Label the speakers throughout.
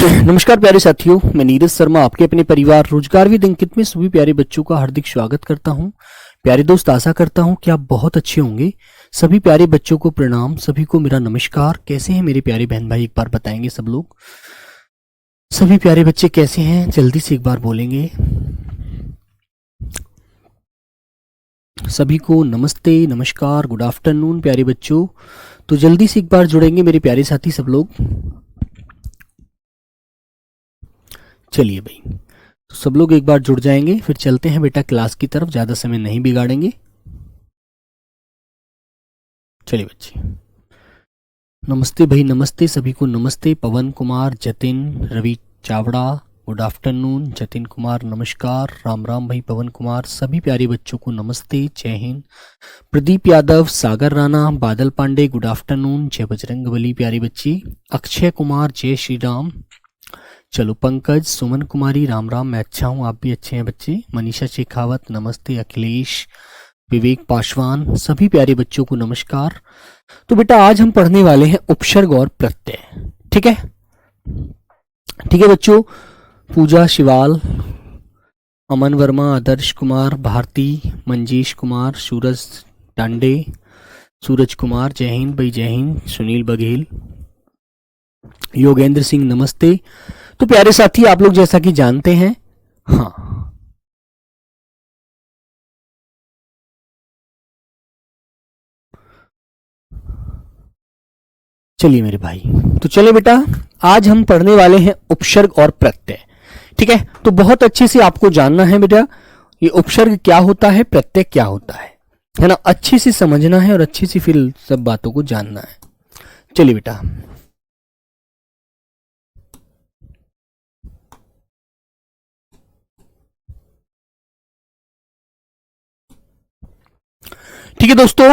Speaker 1: नमस्कार प्यारे साथियों, मैं नीरज शर्मा आपके अपने परिवार रोजगार विद अंकित में सभी प्यारे बच्चों का हार्दिक स्वागत करता हूं। प्यारे दोस्त, आशा करता हूं कि आप बहुत अच्छे होंगे। सभी प्यारे बच्चों को प्रणाम, सभी को मेरा नमस्कार। कैसे हैं मेरे प्यारे बहन भाई, एक बार बताएंगे सब लोग। सभी प्यारे बच्चे कैसे हैं, जल्दी से एक बार बोलेंगे। सभी को नमस्ते, नमस्कार, गुड आफ्टरनून प्यारे बच्चों। तो जल्दी से एक बार जुड़ेंगे मेरे प्यारे साथी सब लोग। चलिए भाई, तो सब लोग एक बार जुड़ जाएंगे, फिर चलते हैं बेटा क्लास की तरफ, ज्यादा समय नहीं बिगाड़ेंगे। चलिए बच्चे, नमस्ते भाई, नमस्ते सभी को नमस्ते। पवन कुमार, जतिन, रवि चावड़ा, गुड आफ्टरनून। जतिन कुमार नमस्कार, राम राम भाई। पवन कुमार, सभी प्यारे बच्चों को नमस्ते, जय हिंद। प्रदीप यादव, सागर राणा, बादल पांडे, गुड आफ्टरनून। जय बजरंगबली प्यारे बच्चे। अक्षय कुमार, जय श्री राम। चलो पंकज, सुमन कुमारी, राम राम, मैं अच्छा हूँ, आप भी अच्छे हैं बच्चे। मनीषा शेखावत, नमस्ते। अखिलेश, विवेक पासवान, सभी प्यारे बच्चों को नमस्कार। तो बेटा आज हम पढ़ने वाले हैं उपसर्ग और प्रत्यय। ठीक है, ठीक है बच्चों। पूजा शिवाल, अमन वर्मा, आदर्श कुमार, भारती, मंजीश कुमार, सूरज टांडे, सूरज कुमार, जय हिंद भाई, जय हिंद। सुनील बघेल, योगेंद्र सिंह, नमस्ते। तो प्यारे साथी, आप लोग जैसा कि जानते हैं, हाँ, चलिए मेरे भाई, तो चले बेटा, आज हम पढ़ने वाले हैं उपसर्ग और प्रत्यय। ठीक है, तो बहुत अच्छे से आपको जानना है बेटा, ये उपसर्ग क्या होता है, प्रत्यय क्या होता है ना। अच्छे से समझना है और अच्छे से फिर सब बातों को जानना है। चलिए बेटा, ठीक है दोस्तों।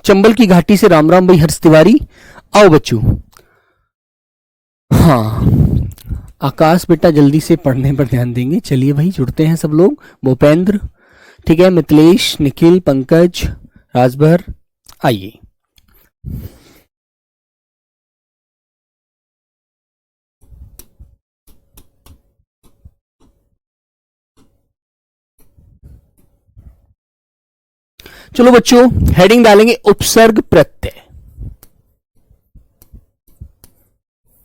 Speaker 1: चंबल की घाटी से राम राम भाई, हर्ष तिवारी, आओ बच्चों। हाँ, आकाश बेटा जल्दी से पढ़ने पर ध्यान देंगे। चलिए भाई, जुड़ते हैं सब लोग। भूपेंद्र, ठीक है, मिथिलेश, निखिल, पंकज, राजभर, आइए। चलो बच्चों, हेडिंग डालेंगे उपसर्ग प्रत्यय।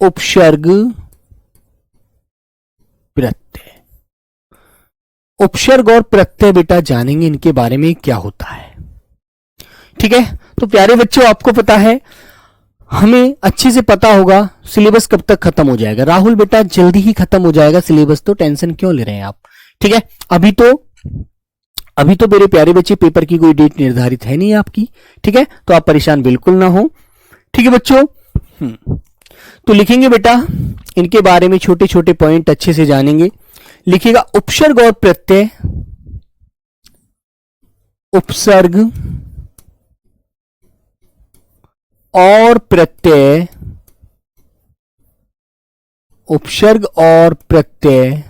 Speaker 1: उपसर्ग प्रत्यय, उपसर्ग और प्रत्यय बेटा जानेंगे इनके बारे में क्या होता है। ठीक है, तो प्यारे बच्चों आपको पता है, हमें अच्छे से पता होगा सिलेबस कब तक खत्म हो जाएगा। राहुल बेटा जल्दी ही खत्म हो जाएगा सिलेबस, तो टेंशन क्यों ले रहे हैं आप। ठीक है, अभी तो मेरे प्यारे बच्चे पेपर की कोई डेट निर्धारित है नहीं आपकी। ठीक है, तो आप परेशान बिल्कुल ना हो। ठीक है बच्चों, तो लिखेंगे बेटा इनके बारे में छोटे छोटे पॉइंट अच्छे से जानेंगे। लिखिएगा उपसर्ग और प्रत्यय, उपसर्ग और प्रत्यय, उपसर्ग और प्रत्यय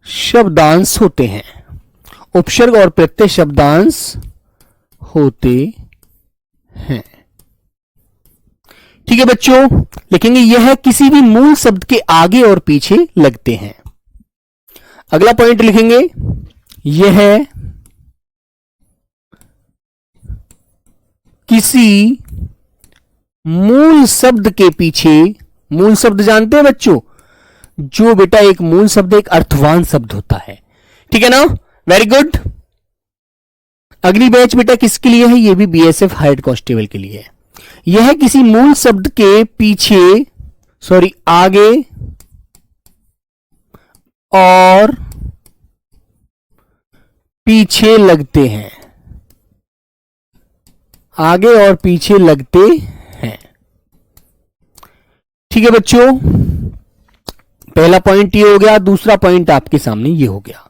Speaker 1: शब्दांश होते हैं। उपसर्ग और प्रत्यय शब्दांश होते हैं। ठीक है बच्चों, लिखेंगे यह किसी भी मूल शब्द के आगे और पीछे लगते हैं। अगला पॉइंट लिखेंगे, यह किसी मूल शब्द के पीछे, मूल शब्द जानते हैं बच्चों, जो बेटा एक मूल शब्द एक अर्थवान शब्द होता है। ठीक है ना, वेरी गुड। अगली बैच बेटा किसके लिए है, ये भी बीएसएफ हेड कांस्टेबल के लिए है। यह किसी मूल शब्द के पीछे, सॉरी आगे और पीछे लगते हैं, आगे और पीछे लगते हैं। ठीक है बच्चों, पहला पॉइंट ये हो गया, दूसरा पॉइंट आपके सामने ये हो गया।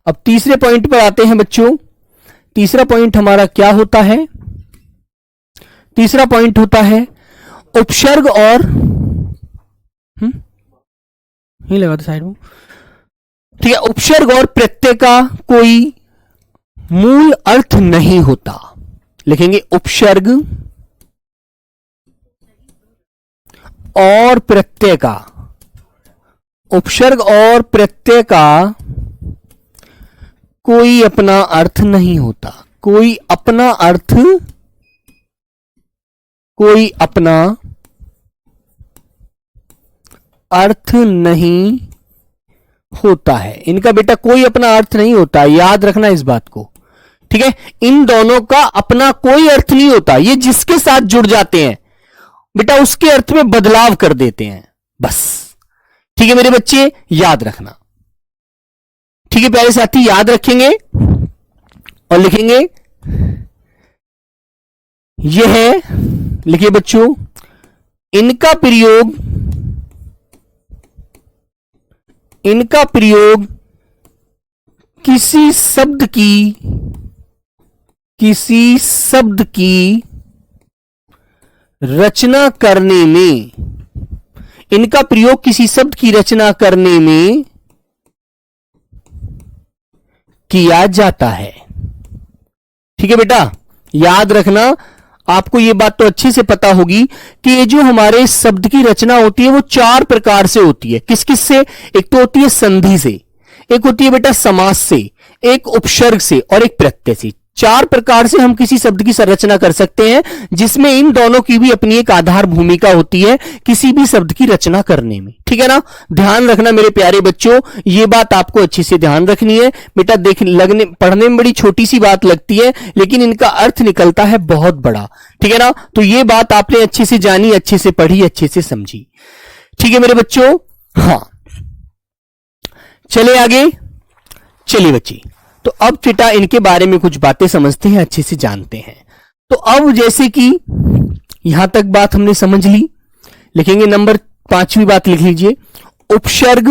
Speaker 1: अब तीसरे पॉइंट पर आते हैं बच्चों। तीसरा पॉइंट हमारा क्या होता है, तीसरा पॉइंट होता है उपसर्ग और नहीं लगा था साइड में। ठीक है, उपसर्ग और प्रत्यय का कोई मूल अर्थ नहीं होता। लिखेंगे उपसर्ग और प्रत्यय का, उपसर्ग और प्रत्यय का कोई अपना अर्थ नहीं होता। कोई अपना अर्थ, कोई अपना अर्थ नहीं होता है। इनका बेटा कोई अपना अर्थ नहीं होता, याद रखना इस बात को, ठीक है। इन दोनों का अपना कोई अर्थ नहीं होता, ये जिसके साथ जुड़ जाते हैं बेटा उसके अर्थ में बदलाव कर देते हैं, बस। ठीक है मेरे बच्चे, याद रखना। ठीक है प्यारे साथी, याद रखेंगे और लिखेंगे। यह है, लिखिए बच्चों, इनका प्रयोग, इनका प्रयोग किसी शब्द की, किसी शब्द की रचना करने में, इनका प्रयोग किसी शब्द की रचना करने में किया जाता है। ठीक है बेटा, याद रखना। आपको यह बात तो अच्छे से पता होगी कि ये जो हमारे शब्द की रचना होती है वो 4 प्रकार से होती है। किस किस से? एक तो होती है संधि से, एक होती है बेटा समास से, एक उपसर्ग से और एक प्रत्यय से। 4 प्रकार से हम किसी शब्द की संरचना कर सकते हैं, जिसमें इन दोनों की भी अपनी एक आधार भूमिका होती है किसी भी शब्द की रचना करने में। ठीक है ना, ध्यान रखना मेरे प्यारे बच्चों, ये बात आपको अच्छे से ध्यान रखनी है बेटा। लगने पढ़ने में बड़ी छोटी सी बात लगती है, लेकिन इनका अर्थ निकलता है बहुत बड़ा। ठीक है ना, तो ये बात आपने अच्छे से जानी, अच्छे से पढ़ी, अच्छे से समझी। ठीक है मेरे बच्चों, हाँ चले आगे। चलिए बच्चे, तो अब बेटा इनके बारे में कुछ बातें समझते हैं, अच्छे से जानते हैं। तो अब जैसे कि यहां तक बात हमने समझ ली, लिखेंगे नंबर 5वीं बात लिख लीजिए। उपसर्ग,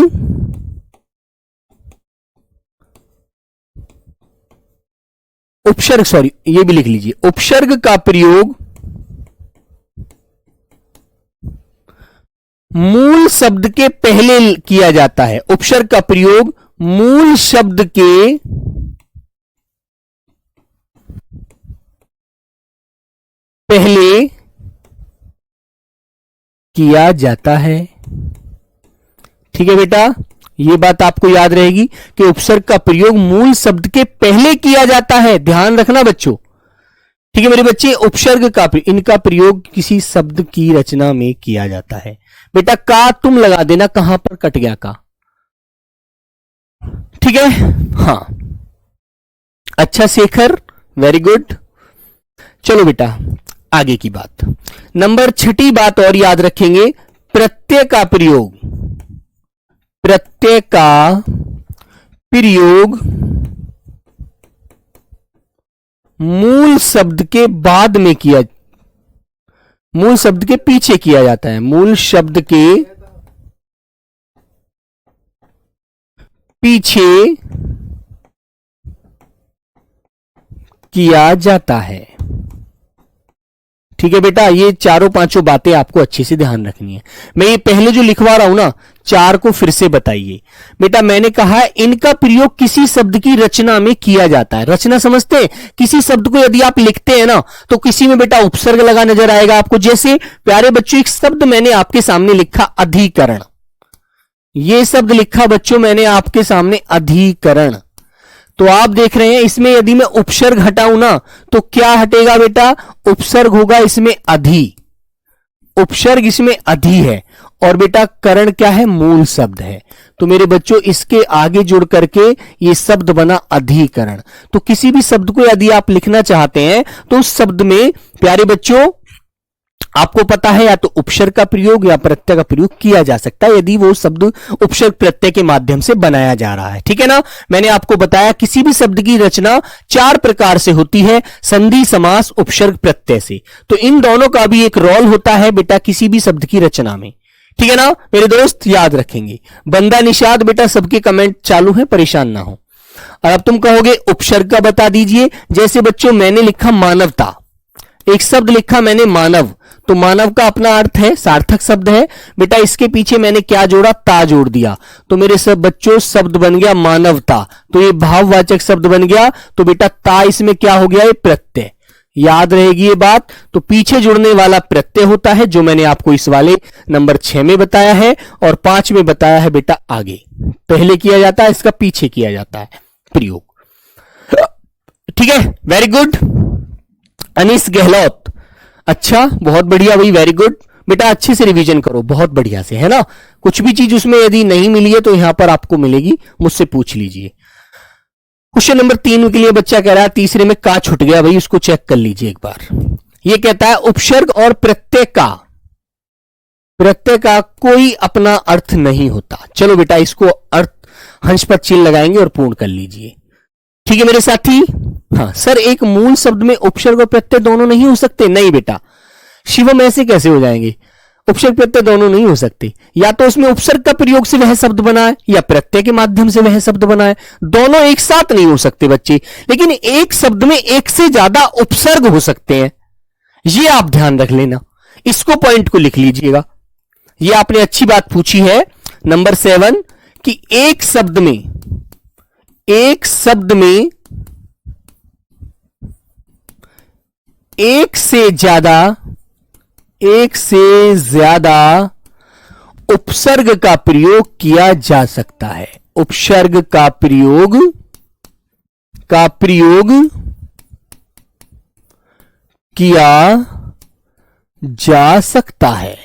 Speaker 1: उपसर्ग सॉरी ये भी लिख लीजिए। उपसर्ग का प्रयोग मूल शब्द के पहले किया जाता है। उपसर्ग का प्रयोग मूल शब्द के पहले किया जाता है। ठीक है बेटा, यह बात आपको याद रहेगी कि उपसर्ग का प्रयोग मूल शब्द के पहले किया जाता है। ध्यान रखना बच्चों। ठीक है मेरे बच्चे, उपसर्ग का इनका प्रयोग किसी शब्द की रचना में किया जाता है। बेटा का तुम लगा देना, कहां पर कट गया का। ठीक है, हाँ अच्छा शेखर, वेरी गुड। चलो बेटा आगे की बात, नंबर 6ठी बात और याद रखेंगे। प्रत्यय का प्रयोग, प्रत्यय का प्रयोग मूल शब्द के बाद में किया, मूल शब्द के पीछे किया जाता है। मूल शब्द के पीछे किया जाता है। ठीक है बेटा, ये चारों पांचों बातें आपको अच्छे से ध्यान रखनी है। मैं ये पहले जो लिखवा रहा हूं ना, 4 को फिर से बताइए बेटा। मैंने कहा है इनका प्रयोग किसी शब्द की रचना में किया जाता है। रचना समझते हैं? किसी शब्द को यदि आप लिखते हैं ना, तो किसी में बेटा उपसर्ग लगा नजर आएगा आपको। जैसे प्यारे बच्चों, एक शब्द मैंने आपके सामने लिखा अधिकरण। ये शब्द लिखा बच्चों मैंने आपके सामने अधिकरण। तो आप देख रहे हैं इसमें यदि मैं उपसर्ग हटाऊं ना, तो क्या हटेगा बेटा? उपसर्ग होगा इसमें अधि, उपसर्ग इसमें अधि है। और बेटा करण क्या है? मूल शब्द है। तो मेरे बच्चों इसके आगे जुड़ करके ये शब्द बना अधिकरण। तो किसी भी शब्द को यदि आप लिखना चाहते हैं तो उस शब्द में प्यारे बच्चों आपको पता है या तो उपसर्ग का प्रयोग या प्रत्यय का प्रयोग किया जा सकता है, यदि वो शब्द उपसर्ग प्रत्यय के माध्यम से बनाया जा रहा है। ठीक है ना, मैंने आपको बताया किसी भी शब्द की रचना 4 प्रकार से होती है, संधि, समास, उपसर्ग, प्रत्यय से। तो इन दोनों का भी एक रोल होता है बेटा किसी भी शब्द की रचना में। ठीक है ना मेरे दोस्त, याद रखेंगे। बंदा निषाद बेटा सबके कमेंट चालू है, परेशान ना हो। और अब तुम कहोगे उपसर्ग का बता दीजिए। जैसे बच्चों मैंने लिखा मानवता, एक शब्द लिखा मैंने मानव, तो मानव का अपना अर्थ है, सार्थक शब्द है बेटा। इसके पीछे मैंने क्या जोड़ा? ता जोड़ दिया। तो मेरे सब बच्चों शब्द बन गया मानवता। तो ये भाववाचक शब्द बन गया। तो बेटा ता इसमें क्या हो गया? ये प्रत्यय। याद रहेगी ये बात। तो पीछे जुड़ने वाला प्रत्यय होता है, जो मैंने आपको इस वाले नंबर 6 में बताया है और 5 में बताया है बेटा। आगे पहले किया जाता है, इसका पीछे किया जाता है प्रयोग। ठीक है, वेरी गुड अनीस गहलोत। अच्छा, बहुत बढ़िया भाई, वेरी गुड बेटा। अच्छे से रिवीजन करो, बहुत बढ़िया से, है ना। कुछ भी चीज उसमें यदि नहीं मिली है तो यहां पर आपको मिलेगी, मुझसे पूछ लीजिए। क्वेश्चन नंबर 3 के लिए बच्चा कह रहा है तीसरे में का छूट गया भाई, उसको चेक कर लीजिए एक बार। ये कहता है उपसर्ग और प्रत्यय का कोई अपना अर्थ नहीं होता। चलो बेटा, इसको अर्थ हंस पर चिन्ह लगाएंगे और पूर्ण कर लीजिए। ठीक है मेरे साथी। हाँ सर, एक मूल शब्द में उपसर्ग और प्रत्यय दोनों नहीं हो सकते। नहीं बेटा शिवम, ऐसे कैसे हो जाएंगे? उपसर्ग प्रत्यय दोनों नहीं हो सकते। या तो उसमें उपसर्ग का प्रयोग से वह शब्द बना है या प्रत्यय के माध्यम से वह शब्द बना है, दोनों एक साथ नहीं हो सकते बच्चे। लेकिन एक शब्द में एक से ज्यादा उपसर्ग हो सकते हैं, ये आप ध्यान रख लेना। इसको पॉइंट को लिख लीजिएगा। ये आपने अच्छी बात पूछी है नंबर 7 कि एक शब्द में एक से ज्यादा उपसर्ग का प्रयोग किया जा सकता है। उपसर्ग का प्रयोग किया जा सकता है।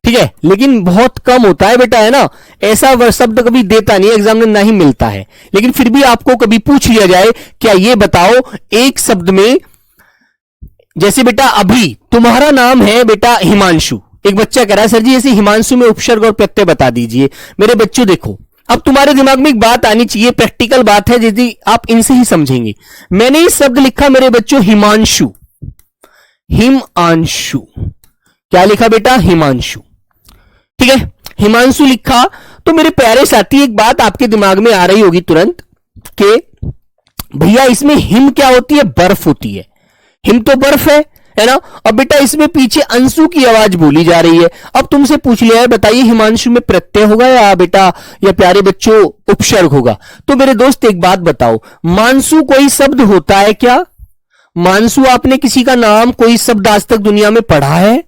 Speaker 1: ठीक है, लेकिन बहुत कम होता है बेटा, है ना। ऐसा शब्द कभी देता नहीं एग्जाम में, ना ही मिलता है। लेकिन फिर भी आपको कभी पूछ लिया जाए, क्या ये बताओ एक शब्द में, जैसे बेटा अभी तुम्हारा नाम है बेटा हिमांशु, एक बच्चा कह रहा है सर जी ऐसे हिमांशु में उपसर्ग और प्रत्यय बता दीजिए। मेरे बच्चों देखो, अब तुम्हारे दिमाग में एक बात आनी चाहिए, प्रैक्टिकल बात है, यदि आप इनसे ही समझेंगे। मैंने ये शब्द लिखा मेरे बच्चों हिमांशु, क्या लिखा बेटा? हिमांशु। ठीक है, हिमांशु लिखा तो मेरे प्यारे साथी एक बात आपके दिमाग में आ रही होगी तुरंत कि भैया इसमें हिम क्या होती है? बर्फ होती है। हिम तो बर्फ है ना। अब बेटा इसमें पीछे अंशु की आवाज बोली जा रही है। अब तुमसे पूछ लिया है, बताइए हिमांशु में प्रत्यय होगा या बेटा या प्यारे बच्चों उपसर्ग होगा? तो मेरे दोस्त एक बात बताओ, मानसु कोई शब्द होता है क्या? मानसु आपने किसी का नाम कोई शब्द आज तक दुनिया में पढ़ा है?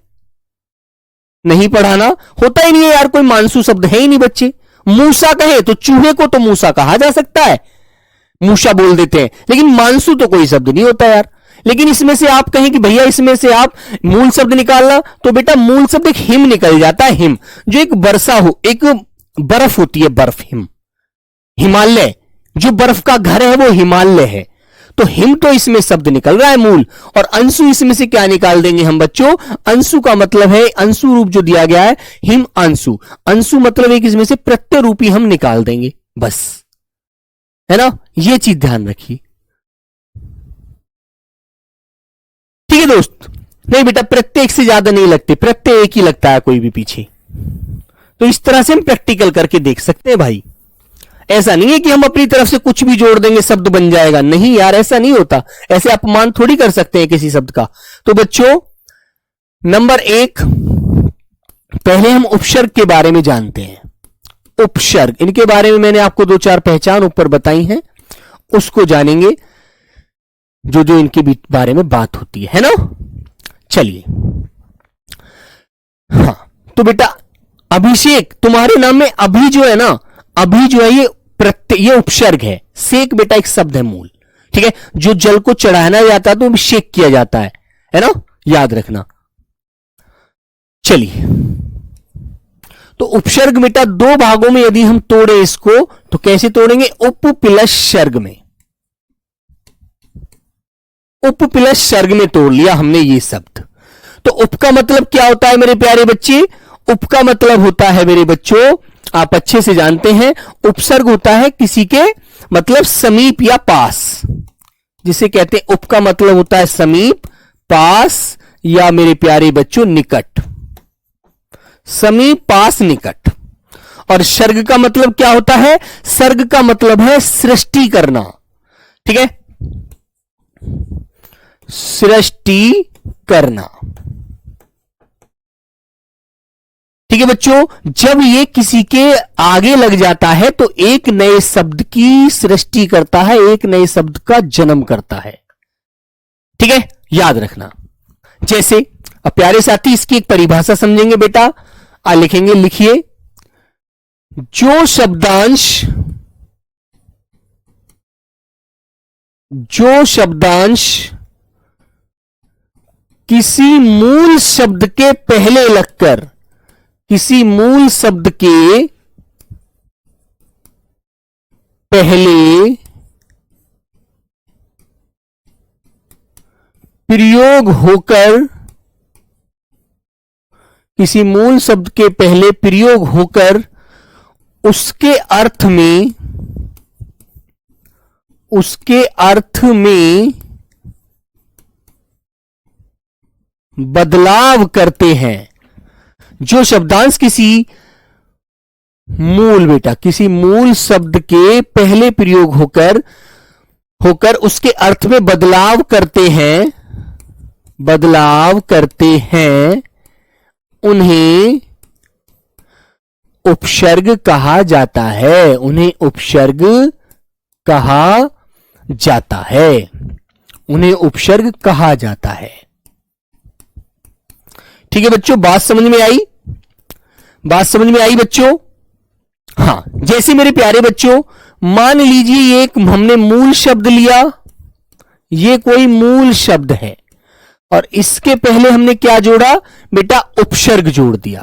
Speaker 1: नहीं पढ़ा ना, होता ही नहीं है यार, कोई मानसु शब्द है ही नहीं बच्चे। मूसा कहे तो चूहे को तो मूसा कहा जा सकता है, मूसा बोल देते हैं, लेकिन मानसु तो कोई शब्द नहीं होता यार। लेकिन इसमें से आप कहें कि भैया इसमें से आप मूल शब्द निकालना, तो बेटा मूल शब्द एक हिम निकल जाता है। हिम जो एक वर्षा हो, एक बर्फ होती है, बर्फ। हिम हिमालय, जो बर्फ का घर है वो हिमालय है। तो हिम तो इसमें शब्द निकल रहा है मूल, और अंशु इसमें से क्या निकाल देंगे हम बच्चों? अंशु का मतलब है, अंशु रूप जो दिया गया है हिम अंशु, अंशु मतलब एक इसमें से प्रत्यय रूपी हम निकाल देंगे, बस, है ना। ये चीज ध्यान रखिए। ठीक है दोस्त। नहीं बेटा प्रत्यय एक से ज्यादा नहीं लगते, प्रत्यय एक ही लगता है कोई भी पीछे। तो इस तरह से हम प्रैक्टिकल करके देख सकते हैं भाई। ऐसा नहीं है कि हम अपनी तरफ से कुछ भी जोड़ देंगे शब्द बन जाएगा, नहीं यार ऐसा नहीं होता। ऐसे अपमान थोड़ी कर सकते हैं किसी शब्द का। तो बच्चों नंबर 1, पहले हम उपसर्ग के बारे में जानते हैं। उपसर्ग, इनके बारे में मैंने आपको 2-4 पहचान ऊपर बताई हैं, उसको जानेंगे जो जो इनके बारे में बात होती है ना। चलिए, हाँ तो बेटा अभिषेक, तुम्हारे नाम में अभी जो है ना, अभी जो है ये उपसर्ग है। सेक बेटा एक शब्द है मूल, ठीक है, जो जल को चढ़ाना जाता है तो अभिषेक किया जाता है ना, याद रखना। चलिए, तो उपसर्ग बेटा 2 भागों में यदि हम तोड़े इसको, तो कैसे तोड़ेंगे? उप प्लस सर्ग में, उप प्लस सर्ग में तोड़ लिया हमने ये शब्द। तो उप का मतलब क्या होता है मेरे प्यारे बच्चे? उप का मतलब होता है मेरे बच्चों, आप अच्छे से जानते हैं, उपसर्ग होता है किसी के मतलब समीप या पास, जिसे कहते हैं उप का मतलब होता है समीप, पास, या मेरे प्यारे बच्चों निकट, समीप, पास, निकट। और सर्ग का मतलब क्या होता है? सर्ग का मतलब है सृष्टि करना, ठीक है, सृष्टि करना। ठीक है बच्चों, जब ये किसी के आगे लग जाता है तो एक नए शब्द की सृष्टि करता है, एक नए शब्द का जन्म करता है। ठीक है, याद रखना। जैसे अब प्यारे साथी इसकी एक परिभाषा समझेंगे बेटा, लिखेंगे, लिखिए, जो शब्दांश किसी मूल शब्द के पहले लगकर, किसी मूल शब्द के पहले प्रयोग होकर, किसी मूल शब्द के पहले प्रयोग होकर उसके अर्थ में बदलाव करते हैं। जो शब्दांश किसी मूल शब्द के पहले प्रयोग होकर उसके अर्थ में बदलाव करते हैं, उन्हें उपसर्ग कहा जाता है। उन्हें उपसर्ग कहा जाता है। ठीक है बच्चों, बात समझ में आई बच्चों? हां, जैसे मेरे प्यारे बच्चों, मान लीजिए एक हमने मूल शब्द लिया, ये कोई मूल शब्द है और इसके पहले हमने क्या जोड़ा बेटा? उपसर्ग जोड़ दिया।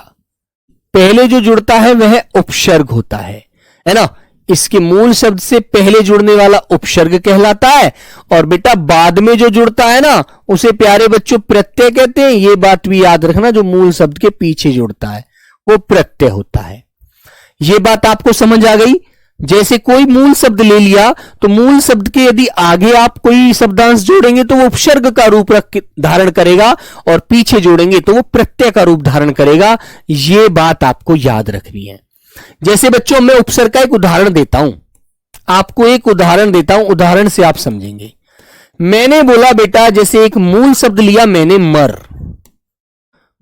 Speaker 1: पहले जो जुड़ता है वह उपसर्ग होता है ना? इसके मूल शब्द से पहले जुड़ने वाला उपसर्ग कहलाता है, और बेटा बाद में जो जुड़ता है ना उसे प्यारे बच्चों प्रत्यय कहते हैं। ये बात भी याद रखना, जो मूल शब्द के पीछे जुड़ता है वो प्रत्यय होता है। ये बात आपको समझ आ गई? जैसे कोई मूल शब्द ले लिया तो मूल शब्द के यदि आगे आप कोई शब्दांश जोड़ेंगे तो वो उपसर्ग का रूप धारण करेगा, और पीछे जोड़ेंगे तो वो प्रत्यय का रूप धारण करेगा। ये बात आपको याद रखनी है। जैसे बच्चों मैं उपसर्ग का एक उदाहरण देता हूं, आपको एक उदाहरण देता हूं, उदाहरण से आप समझेंगे। मैंने बोला बेटा, जैसे एक मूल शब्द लिया मैंने,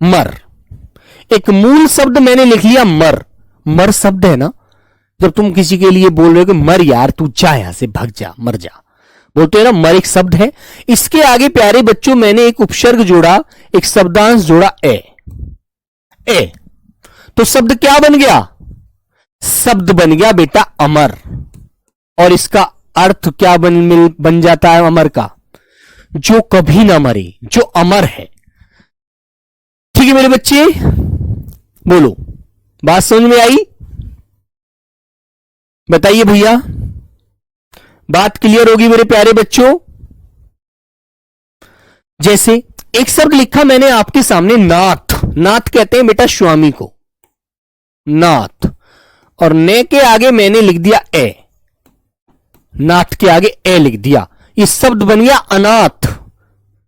Speaker 1: मर। एक मूल शब्द मैंने लिख लिया मर शब्द है ना, जब तुम किसी के लिए बोल रहे हो कि मर यार, तू जा यहां से, भाग जा, मर जा, बोलते हैं ना, मर एक शब्द है। इसके आगे प्यारे बच्चों मैंने एक उपसर्ग जोड़ा, एक शब्दांश जोड़ा ए, तो शब्द क्या बन गया? शब्द बन गया बेटा अमर। और इसका अर्थ क्या बन जाता है अमर का? जो कभी ना मरे, जो अमर है। ठीक है मेरे बच्चे, बोलो, बात समझ में आई? बताइए भैया, बात क्लियर होगी मेरे प्यारे बच्चों? जैसे एक शब्द लिखा मैंने आपके सामने, नाथ कहते हैं बेटा स्वामी को, नाथ, और ने के आगे मैंने लिख दिया ए, नाथ के आगे ए लिख दिया। इस शब्द बन गया अनाथ,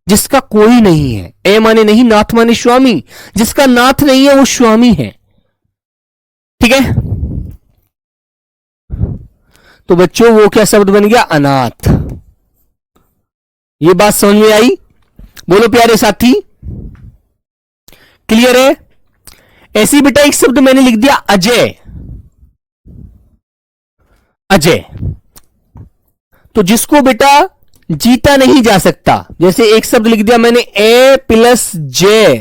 Speaker 1: जिसका कोई नहीं है। ए माने नहीं, नाथ माने स्वामी, जिसका नाथ नहीं है वो स्वामी है। ठीक है, तो बच्चों वो क्या शब्द बन गया? अनाथ। ये बात समझ में आई? बोलो प्यारे साथी, क्लियर है? ऐसी बेटा एक शब्द मैंने लिख दिया अजय, तो जिसको बेटा जीता नहीं जा सकता। जैसे एक शब्द लिख दिया मैंने ए प्लस जे,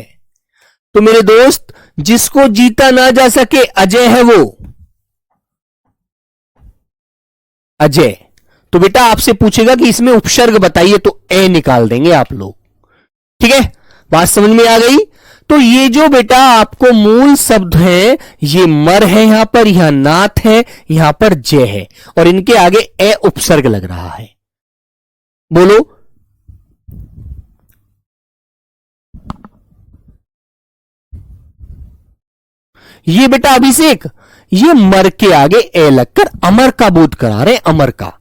Speaker 1: तो मेरे दोस्त जिसको जीता ना जा सके अजय है वो, अजय। तो बेटा आपसे पूछेगा कि इसमें उपसर्ग बताइए, तो ए निकाल देंगे आप लोग। ठीक है, बात समझ में आ गई? तो ये जो बेटा आपको मूल शब्द है, ये मर है यहां पर, यहां नाथ है, यहां पर जय है, और इनके आगे ए उपसर्ग लग रहा है। बोलो, ये बेटा अभिषेक, ये मर के आगे ए लगकर अमर का बोध करा रहे, अमर का,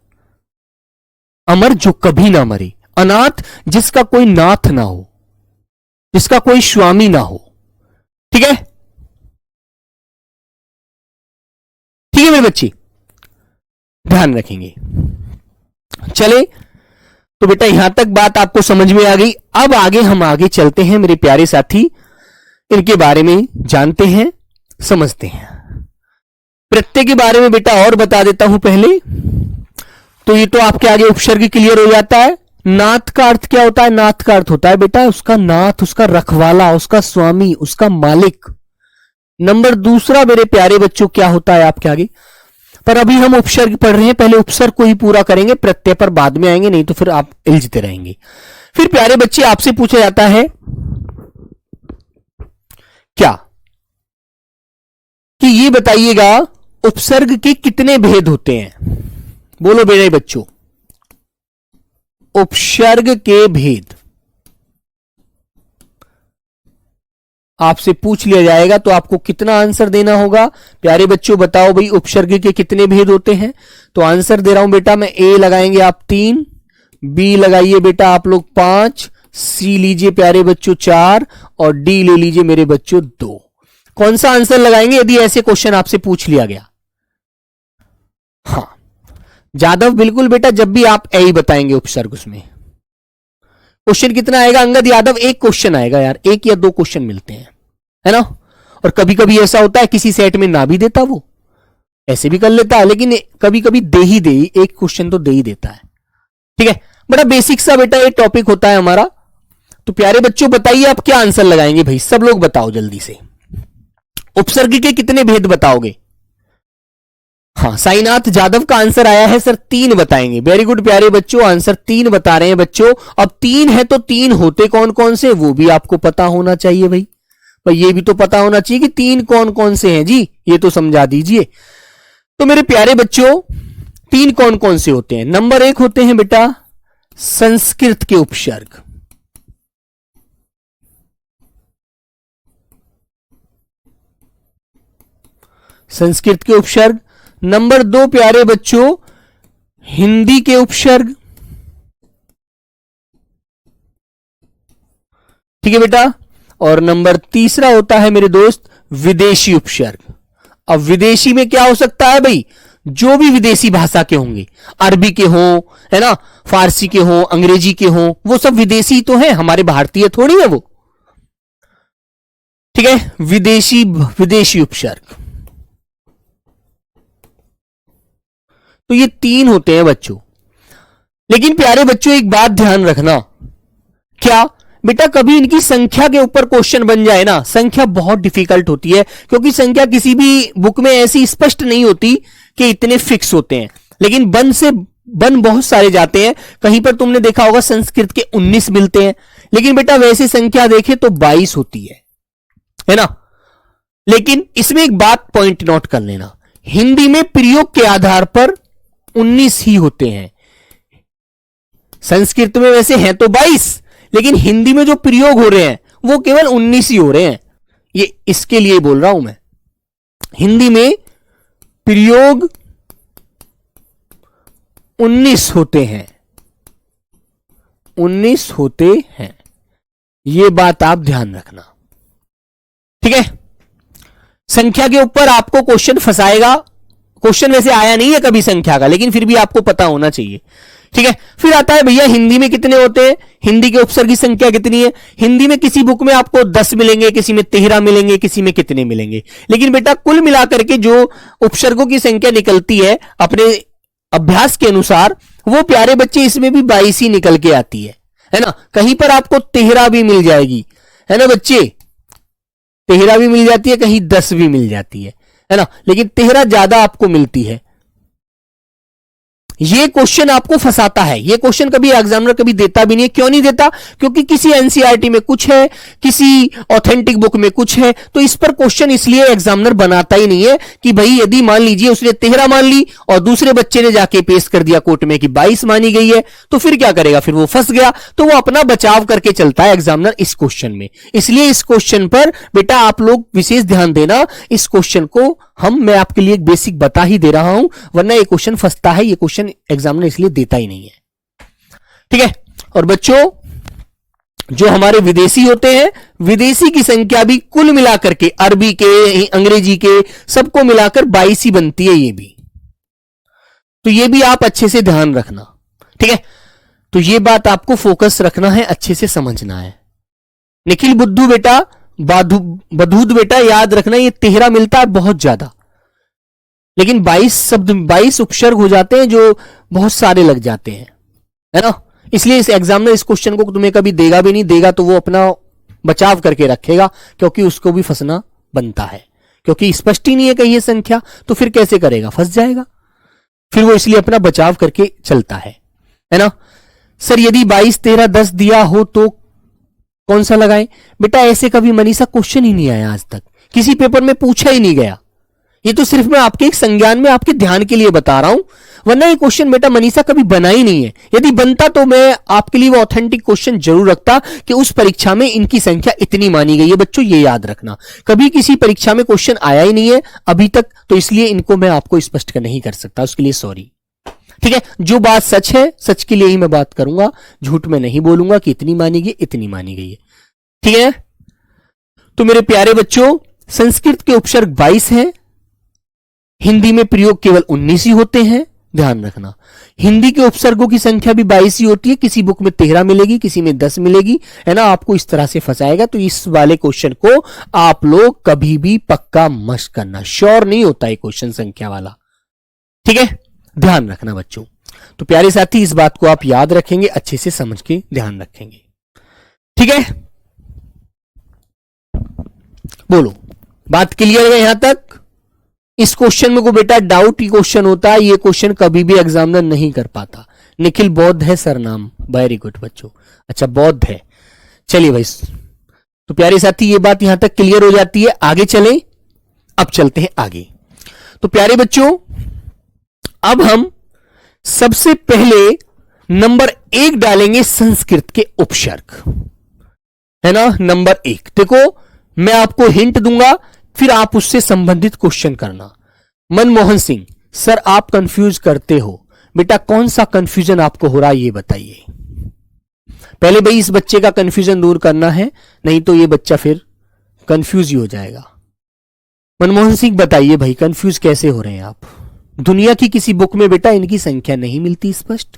Speaker 1: अमर जो कभी ना मरे, अनाथ जिसका कोई नाथ ना हो, जिसका कोई स्वामी ना हो। ठीक है, ठीक है मेरे बच्चे, ध्यान रखेंगे। चले, तो बेटा यहां तक बात आपको समझ में आ गई। अब हम आगे चलते हैं मेरे प्यारे साथी, इनके बारे में जानते हैं, समझते हैं। प्रत्यय के बारे में बेटा और बता देता हूं पहले। तो ये तो आपके आगे उपसर्ग क्लियर हो जाता है, नाथ का अर्थ क्या होता है? नाथ का अर्थ होता है बेटा उसका नाथ, उसका रखवाला, उसका स्वामी, उसका मालिक। नंबर दूसरा मेरे प्यारे बच्चों क्या होता है आपके आगे, पर अभी हम उपसर्ग पढ़ रहे हैं, पहले उपसर्ग को ही पूरा करेंगे, प्रत्यय पर बाद में आएंगे, नहीं तो फिर आप उलझते रहेंगे। फिर प्यारे बच्चे आपसे पूछा जाता है क्या कि ये बताइएगा उपसर्ग के कितने भेद होते हैं? बोलो मेरे बच्चों, उपसर्ग के भेद आपसे पूछ लिया जाएगा तो आपको कितना आंसर देना होगा? प्यारे बच्चों बताओ भाई उपसर्ग के कितने भेद होते हैं? तो आंसर दे रहा हूं बेटा मैं, ए लगाएंगे आप 3, बी लगाइए बेटा आप लोग 5, सी लीजिए प्यारे बच्चों 4 और डी ले लीजिए मेरे बच्चों 2। कौन सा आंसर लगाएंगे यदि ऐसे क्वेश्चन आपसे पूछ लिया गया? हाँ जादव बिल्कुल बेटा, जब भी आप ए ही बताएंगे उपसर्ग, उसमें क्वेश्चन कितना आएगा अंगद यादव? एक क्वेश्चन आएगा यार, एक या दो क्वेश्चन मिलते हैं, है ना। और कभी कभी ऐसा होता है किसी सेट में ना भी देता, वो ऐसे भी कर लेता है, लेकिन कभी कभी दे ही एक क्वेश्चन तो दे ही देता है। ठीक है, बड़ा बेसिक सा बेटा ये टॉपिक होता है हमारा। तो प्यारे बच्चों बताइए आप क्या आंसर लगाएंगे भाई, सब लोग बताओ जल्दी से। उपसर्ग के कितने भेद बताओगे? हाँ साईनाथ जादव का आंसर आया है सर 3 बताएंगे। वेरी गुड प्यारे बच्चों, आंसर 3 बता रहे हैं बच्चों। अब 3 है तो 3 होते कौन कौन से वो भी आपको पता होना चाहिए भाई, पर ये भी तो पता होना चाहिए कि 3 कौन कौन से हैं जी, ये तो समझा दीजिए। तो मेरे प्यारे बच्चों 3 कौन कौन से होते हैं? नंबर 1 होते हैं बेटा संस्कृत के उपसर्ग, संस्कृत के उपसर्ग। नंबर 2 प्यारे बच्चों हिंदी के उपसर्ग, ठीक है बेटा। और नंबर 3 होता है मेरे दोस्त विदेशी उपसर्ग। अब विदेशी में क्या हो सकता है भाई? जो भी विदेशी भाषा के होंगे, अरबी के हो, है ना, फारसी के हो, अंग्रेजी के हो, वो सब विदेशी तो हैं, हमारे भारतीय थोड़ी है वो। ठीक है, विदेशी उपसर्ग। तो ये 3 होते हैं बच्चों। लेकिन प्यारे बच्चों एक बात ध्यान रखना, क्या बेटा कभी इनकी संख्या के ऊपर क्वेश्चन बन जाए ना, संख्या बहुत डिफिकल्ट होती है, क्योंकि संख्या किसी भी बुक में ऐसी स्पष्ट नहीं होती कि इतने फिक्स होते हैं, लेकिन बन बहुत सारे जाते हैं। कहीं पर तुमने देखा होगा संस्कृत के 19 मिलते हैं, लेकिन बेटा वैसे संख्या देखे तो 22 होती है ना। लेकिन इसमें एक बात पॉइंट नोट कर लेना, हिंदी में प्रयोग के आधार पर 19 ही होते हैं। संस्कृत में वैसे हैं तो 22, लेकिन हिंदी में जो प्रयोग हो रहे हैं वो केवल 19 ही हो रहे हैं। ये इसके लिए बोल रहा हूं मैं, हिंदी में प्रयोग 19 होते हैं, 19 होते हैं, ये बात आप ध्यान रखना। ठीक है, संख्या के ऊपर आपको क्वेश्चन फंसाएगा। क्वेश्चन वैसे आया नहीं है कभी संख्या का, लेकिन फिर भी आपको पता होना चाहिए। ठीक है, फिर आता है भैया हिंदी में कितने होते हैं, हिंदी के उपसर्ग की संख्या कितनी है? हिंदी में किसी बुक में आपको 10 मिलेंगे, किसी में 13 मिलेंगे, किसी में कितने मिलेंगे, लेकिन बेटा कुल मिलाकर के जो उपसर्गों की संख्या निकलती है अपने अभ्यास के अनुसार, वो प्यारे बच्चे इसमें भी 22 ही निकल के आती है ना। कहीं पर आपको 13 भी मिल जाएगी, है ना बच्चे, 13 भी मिल जाती है, कहीं 10 भी मिल जाती है ना, लेकिन 13 ज्यादा आपको मिलती है। ये क्वेश्चन आपको फंसाता है, ये क्वेश्चन कभी एग्जामिनर कभी देता भी नहीं है। क्यों नहीं देता? क्योंकि किसी एनसीईआरटी में कुछ है, किसी ऑथेंटिक बुक में कुछ है, तो इस पर क्वेश्चन इसलिए एग्जामिनर बनाता ही नहीं है कि भाई यदि मान लीजिए उसने 13 मान ली और दूसरे बच्चे ने जाके पेश कर दिया कोर्ट में कि 22 मानी गई है, तो फिर क्या करेगा? फिर वो फंस गया। तो वो अपना बचाव करके चलता है एग्जामिनर इस क्वेश्चन में। इसलिए इस क्वेश्चन पर बेटा आप लोग विशेष ध्यान देना। इस क्वेश्चन को मैं आपके लिए एक बेसिक बता ही दे रहा हूं, वरना ये क्वेश्चन फंसता है, ये क्वेश्चन एग्जामिनर इसलिए देता ही नहीं है। ठीक है, और बच्चों जो हमारे विदेशी होते हैं, विदेशी की संख्या भी कुल मिलाकर के अरबी के, अंग्रेजी के, सबको मिलाकर 22 ही बनती है ये भी। तो ये भी आप अच्छे से ध्यान रखना। ठीक है, तो ये बात आपको फोकस रखना है, अच्छे से समझना है। निखिल बुद्धू बेटा, बधूद बेटा याद रखना, ये 13 मिलता है बहुत ज्यादा, लेकिन 22 शब्द 22 उपसर्ग हो जाते हैं जो बहुत सारे लग जाते हैं, है ना। इसलिए इस एग्जाम में इस क्वेश्चन को तुम्हें कभी देगा भी नहीं, देगा तो वो अपना बचाव करके रखेगा, क्योंकि उसको भी फंसना बनता है, क्योंकि स्पष्ट ही नहीं है कहीं ये संख्या, तो फिर कैसे करेगा, फंस जाएगा। फिर वो इसलिए अपना बचाव करके चलता है ना। सर यदि 22 13 10 दिया हो तो कौन सा लगाएं? बेटा ऐसे कभी मनीषा क्वेश्चन ही नहीं आया आज तक, किसी पेपर में पूछा ही नहीं गया। ये तो सिर्फ मैं आपके एक संज्ञान में आपके ध्यान के लिए बता रहा हूं, वरना ये क्वेश्चन बेटा मनीषा कभी बना ही नहीं है। यदि बनता तो मैं आपके लिए वो ऑथेंटिक क्वेश्चन जरूर रखता कि उस परीक्षा में इनकी संख्या इतनी मानी गई है। बच्चों ये याद रखना, कभी किसी परीक्षा में क्वेश्चन आया ही नहीं है अभी तक, तो इसलिए इनको मैं आपको स्पष्ट नहीं कर सकता, उसके लिए सॉरी। ठीक है, जो बात सच है सच के लिए ही मैं बात करूंगा, झूठ में नहीं बोलूंगा कि इतनी मानी गई इतनी मानी गई है। ठीक है, तो मेरे प्यारे बच्चों संस्कृत के उपसर्ग 22 हैं, हिंदी में प्रयोग केवल 19 ही होते हैं, ध्यान रखना। हिंदी के उपसर्गों की संख्या भी 22 ही होती है, किसी बुक में 13 मिलेगी, किसी में 10 मिलेगी, है ना। आपको इस तरह से फंसाएगा, तो इस वाले क्वेश्चन को आप लोग कभी भी पक्का मत करना, श्योर नहीं होता है क्वेश्चन संख्या वाला। ठीक है, ध्यान रखना बच्चों। तो प्यारे साथी इस बात को आप याद रखेंगे, अच्छे से समझ के ध्यान रखेंगे। ठीक है, बोलो बात क्लियर है यहां तक? इस क्वेश्चन में को बेटा डाउट ही क्वेश्चन होता है, ये क्वेश्चन कभी भी एग्जामिनर नहीं कर पाता। निखिल बौद्ध है सरनाम, वेरी गुड बच्चों, अच्छा बौद्ध है। चलिए भाई, तो प्यारे साथी ये बात यहां तक क्लियर हो जाती है, आगे चलें। अब चलते हैं आगे। तो प्यारे बच्चों अब हम सबसे पहले नंबर 1 डालेंगे संस्कृत के उपसर्ग, है ना। नंबर 1 देखो, मैं आपको हिंट दूंगा, फिर आप उससे संबंधित क्वेश्चन करना। मनमोहन सिंह, सर आप कंफ्यूज करते हो। बेटा कौन सा कंफ्यूजन आपको हो रहा है ये बताइए। पहले भाई इस बच्चे का कंफ्यूजन दूर करना है, नहीं तो ये बच्चा फिर कंफ्यूज ही हो जाएगा। मनमोहन सिंह बताइए भाई, कंफ्यूज कैसे हो रहे हैं आप? दुनिया की किसी बुक में बेटा इनकी संख्या नहीं मिलती स्पष्ट,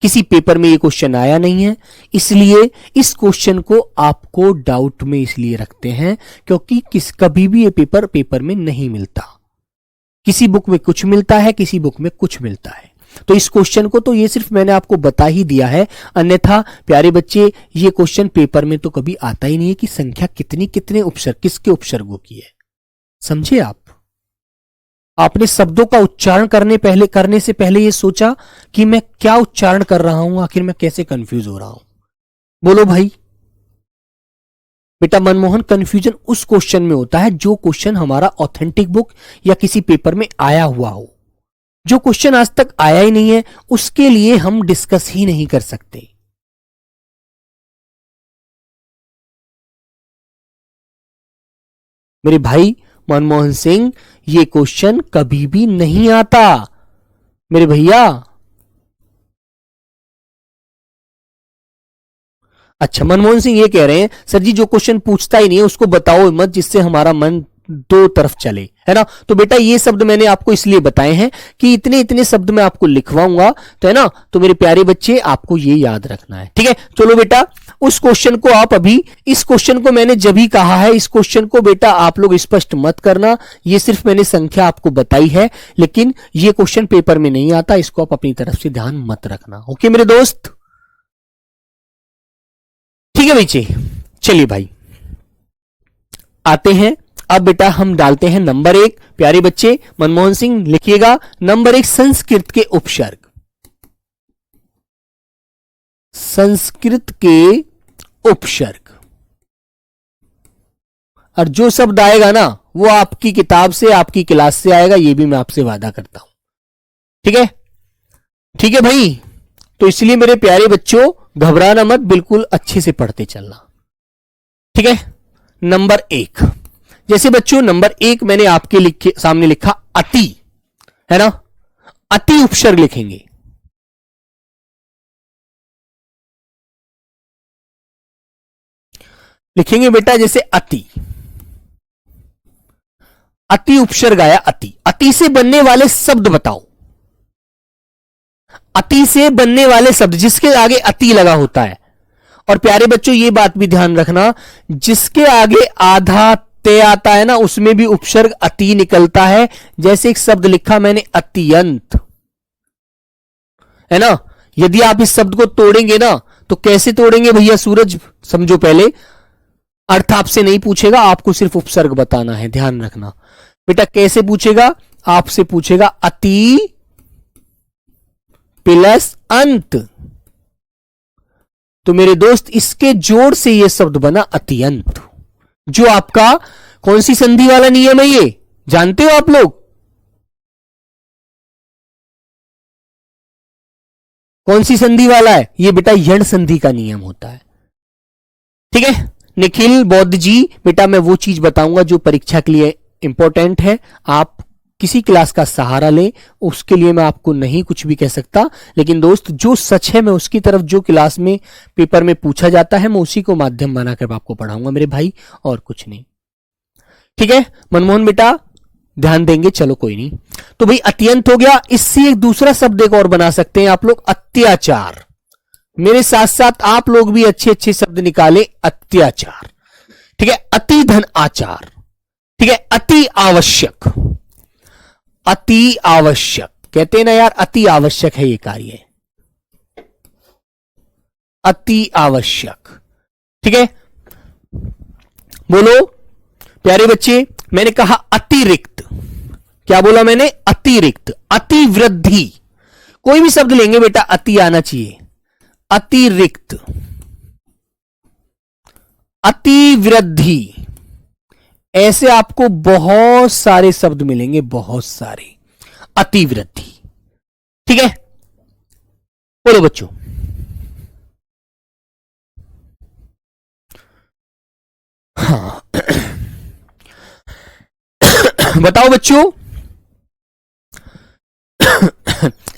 Speaker 1: किसी पेपर में ये क्वेश्चन आया नहीं है, इसलिए इस क्वेश्चन को आपको डाउट में इसलिए रखते हैं क्योंकि कभी भी ये पेपर में नहीं मिलता। किसी बुक में कुछ मिलता है, किसी बुक में कुछ मिलता है। तो इस क्वेश्चन को तो ये सिर्फ मैंने आपको बता ही दिया है, अन्यथा प्यारे बच्चे ये क्वेश्चन पेपर में तो कभी आता ही नहीं है कि संख्या कितनी, कितने उपसर्ग, किसके उपसर्गों की है। समझे आप? आपने शब्दों का उच्चारण करने से पहले ये सोचा कि मैं क्या उच्चारण कर रहा हूं, आखिर मैं कैसे कंफ्यूज हो रहा हूं? बोलो भाई। बेटा मनमोहन, कंफ्यूजन उस क्वेश्चन में होता है जो क्वेश्चन हमारा ऑथेंटिक बुक या किसी पेपर में आया हुआ हो। जो क्वेश्चन आज तक आया ही नहीं है उसके लिए हम डिस्कस ही नहीं कर सकते। मेरे भाई मनमोहन सिंह, ये क्वेश्चन कभी भी नहीं आता मेरे भैया। अच्छा, मनमोहन सिंह ये कह रहे हैं सर जी जो क्वेश्चन पूछता ही नहीं है उसको बताओ मत, जिससे हमारा मन दो तरफ चले, है ना। तो बेटा ये शब्द मैंने आपको इसलिए बताए हैं कि इतने इतने शब्द मैं आपको लिखवाऊंगा, तो है ना। तो मेरे प्यारे बच्चे आपको ये याद रखना है, ठीक है। चलो बेटा उस क्वेश्चन को आप अभी, इस क्वेश्चन को मैंने जब ही कहा है, इस क्वेश्चन को बेटा आप लोग स्पष्ट मत करना, ये सिर्फ मैंने संख्या आपको बताई है, लेकिन ये क्वेश्चन पेपर में नहीं आता, इसको आप अपनी तरफ से ध्यान मत रखना। ओके मेरे दोस्त, ठीक है बच्चे। चलिए भाई आते हैं अब बेटा, हम डालते हैं नंबर 1। प्यारे बच्चे मनमोहन सिंह लिखिएगा नंबर 1 संस्कृत के उपसर्ग। संस्कृत के उपसर्ग, और जो शब्द आएगा ना वो आपकी किताब से, आपकी क्लास से आएगा, ये भी मैं आपसे वादा करता हूं, ठीक है। ठीक है भाई, तो इसलिए मेरे प्यारे बच्चों घबराना मत, बिल्कुल अच्छे से पढ़ते चलना, ठीक है। नंबर 1, जैसे बच्चों नंबर 1 मैंने आपके सामने लिखा अति, है ना। अति उपसर्ग लिखेंगे। लिखेंगे बेटा जैसे अति, अति उपसर्ग आया अति। अति से बनने वाले शब्द बताओ, अति से बनने वाले शब्द जिसके आगे अति लगा होता है। और प्यारे बच्चों ये बात भी ध्यान रखना, जिसके आगे आधा ते आता है ना उसमें भी उपसर्ग अति निकलता है। जैसे एक शब्द लिखा मैंने अत्यंत, है ना, यदि आप इस शब्द को तोड़ेंगे ना तो कैसे तोड़ेंगे भैया सूरज, समझो पहले। अर्थ आपसे नहीं पूछेगा, आपको सिर्फ उपसर्ग बताना है, ध्यान रखना बेटा। कैसे पूछेगा? आपसे पूछेगा अति प्लस अंत। तो मेरे दोस्त इसके जोड़ से यह शब्द बना अत्यंत, जो आपका कौन सी संधि वाला नियम है ये जानते हो आप लोग? कौन सी संधि वाला है ये बेटा? यण संधि का नियम होता है। ठीक है निखिल बौद्ध जी, बेटा मैं वो चीज बताऊंगा जो परीक्षा के लिए इंपॉर्टेंट है। आप किसी क्लास का सहारा लें, उसके लिए मैं आपको नहीं कुछ भी कह सकता, लेकिन दोस्त जो सच है मैं उसकी तरफ, जो क्लास में पेपर में पूछा जाता है मैं उसी को माध्यम बनाकर आपको पढ़ाऊंगा मेरे भाई, और कुछ नहीं। ठीक है मनमोहन बेटा ध्यान देंगे, चलो कोई नहीं। तो भाई अत्यंत हो गया। इससे एक दूसरा शब्द एक और बना सकते हैं आप लोग, अत्याचार। मेरे साथ साथ आप लोग भी अच्छे अच्छे शब्द निकाले, अत्याचार। ठीक है अति धन आचार। ठीक है अति आवश्यक। अति आवश्यक कहते हैं ना यार, अति आवश्यक है ये कार्य, अति आवश्यक। ठीक है बोलो प्यारे बच्चे, मैंने कहा अतिरिक्त। क्या बोला मैंने? अतिरिक्त। अतिवृद्धि, कोई भी शब्द लेंगे बेटा अति आना चाहिए। अतिरिक्त, अतिवृद्धि, ऐसे आपको बहुत सारे शब्द मिलेंगे, बहुत सारे। अतिवृद्धि। ठीक है बोलो बच्चों। हाँ बताओ बच्चों।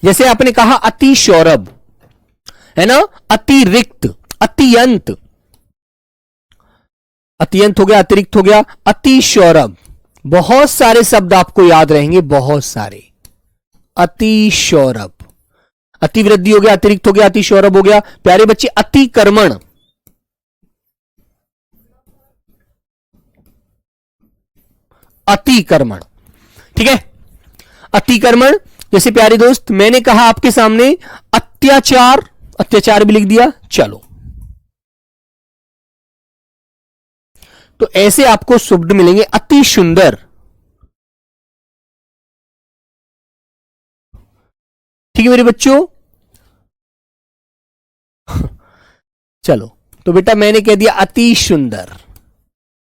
Speaker 1: जैसे आपने कहा अति सौरभ है ना, अतिरिक्त, अत्यंत, अत्यंत हो गया, अतिरिक्त हो गया, अति सौरभ। बहुत सारे शब्द आपको याद रहेंगे, बहुत सारे। अति सौरभ, अतिवृद्धि हो गया, अतिरिक्त हो गया, अति सौरभ हो गया। प्यारे बच्चे अतिक्रमण, अतिक्रमण। ठीक है अतिक्रमण। जैसे प्यारे दोस्त मैंने कहा आपके सामने अत्याचार, अत्याचार भी लिख दिया। चलो तो ऐसे आपको शब्द मिलेंगे। अति सुंदर। ठीक है मेरे बच्चों। चलो तो बेटा मैंने कह दिया अति सुंदर,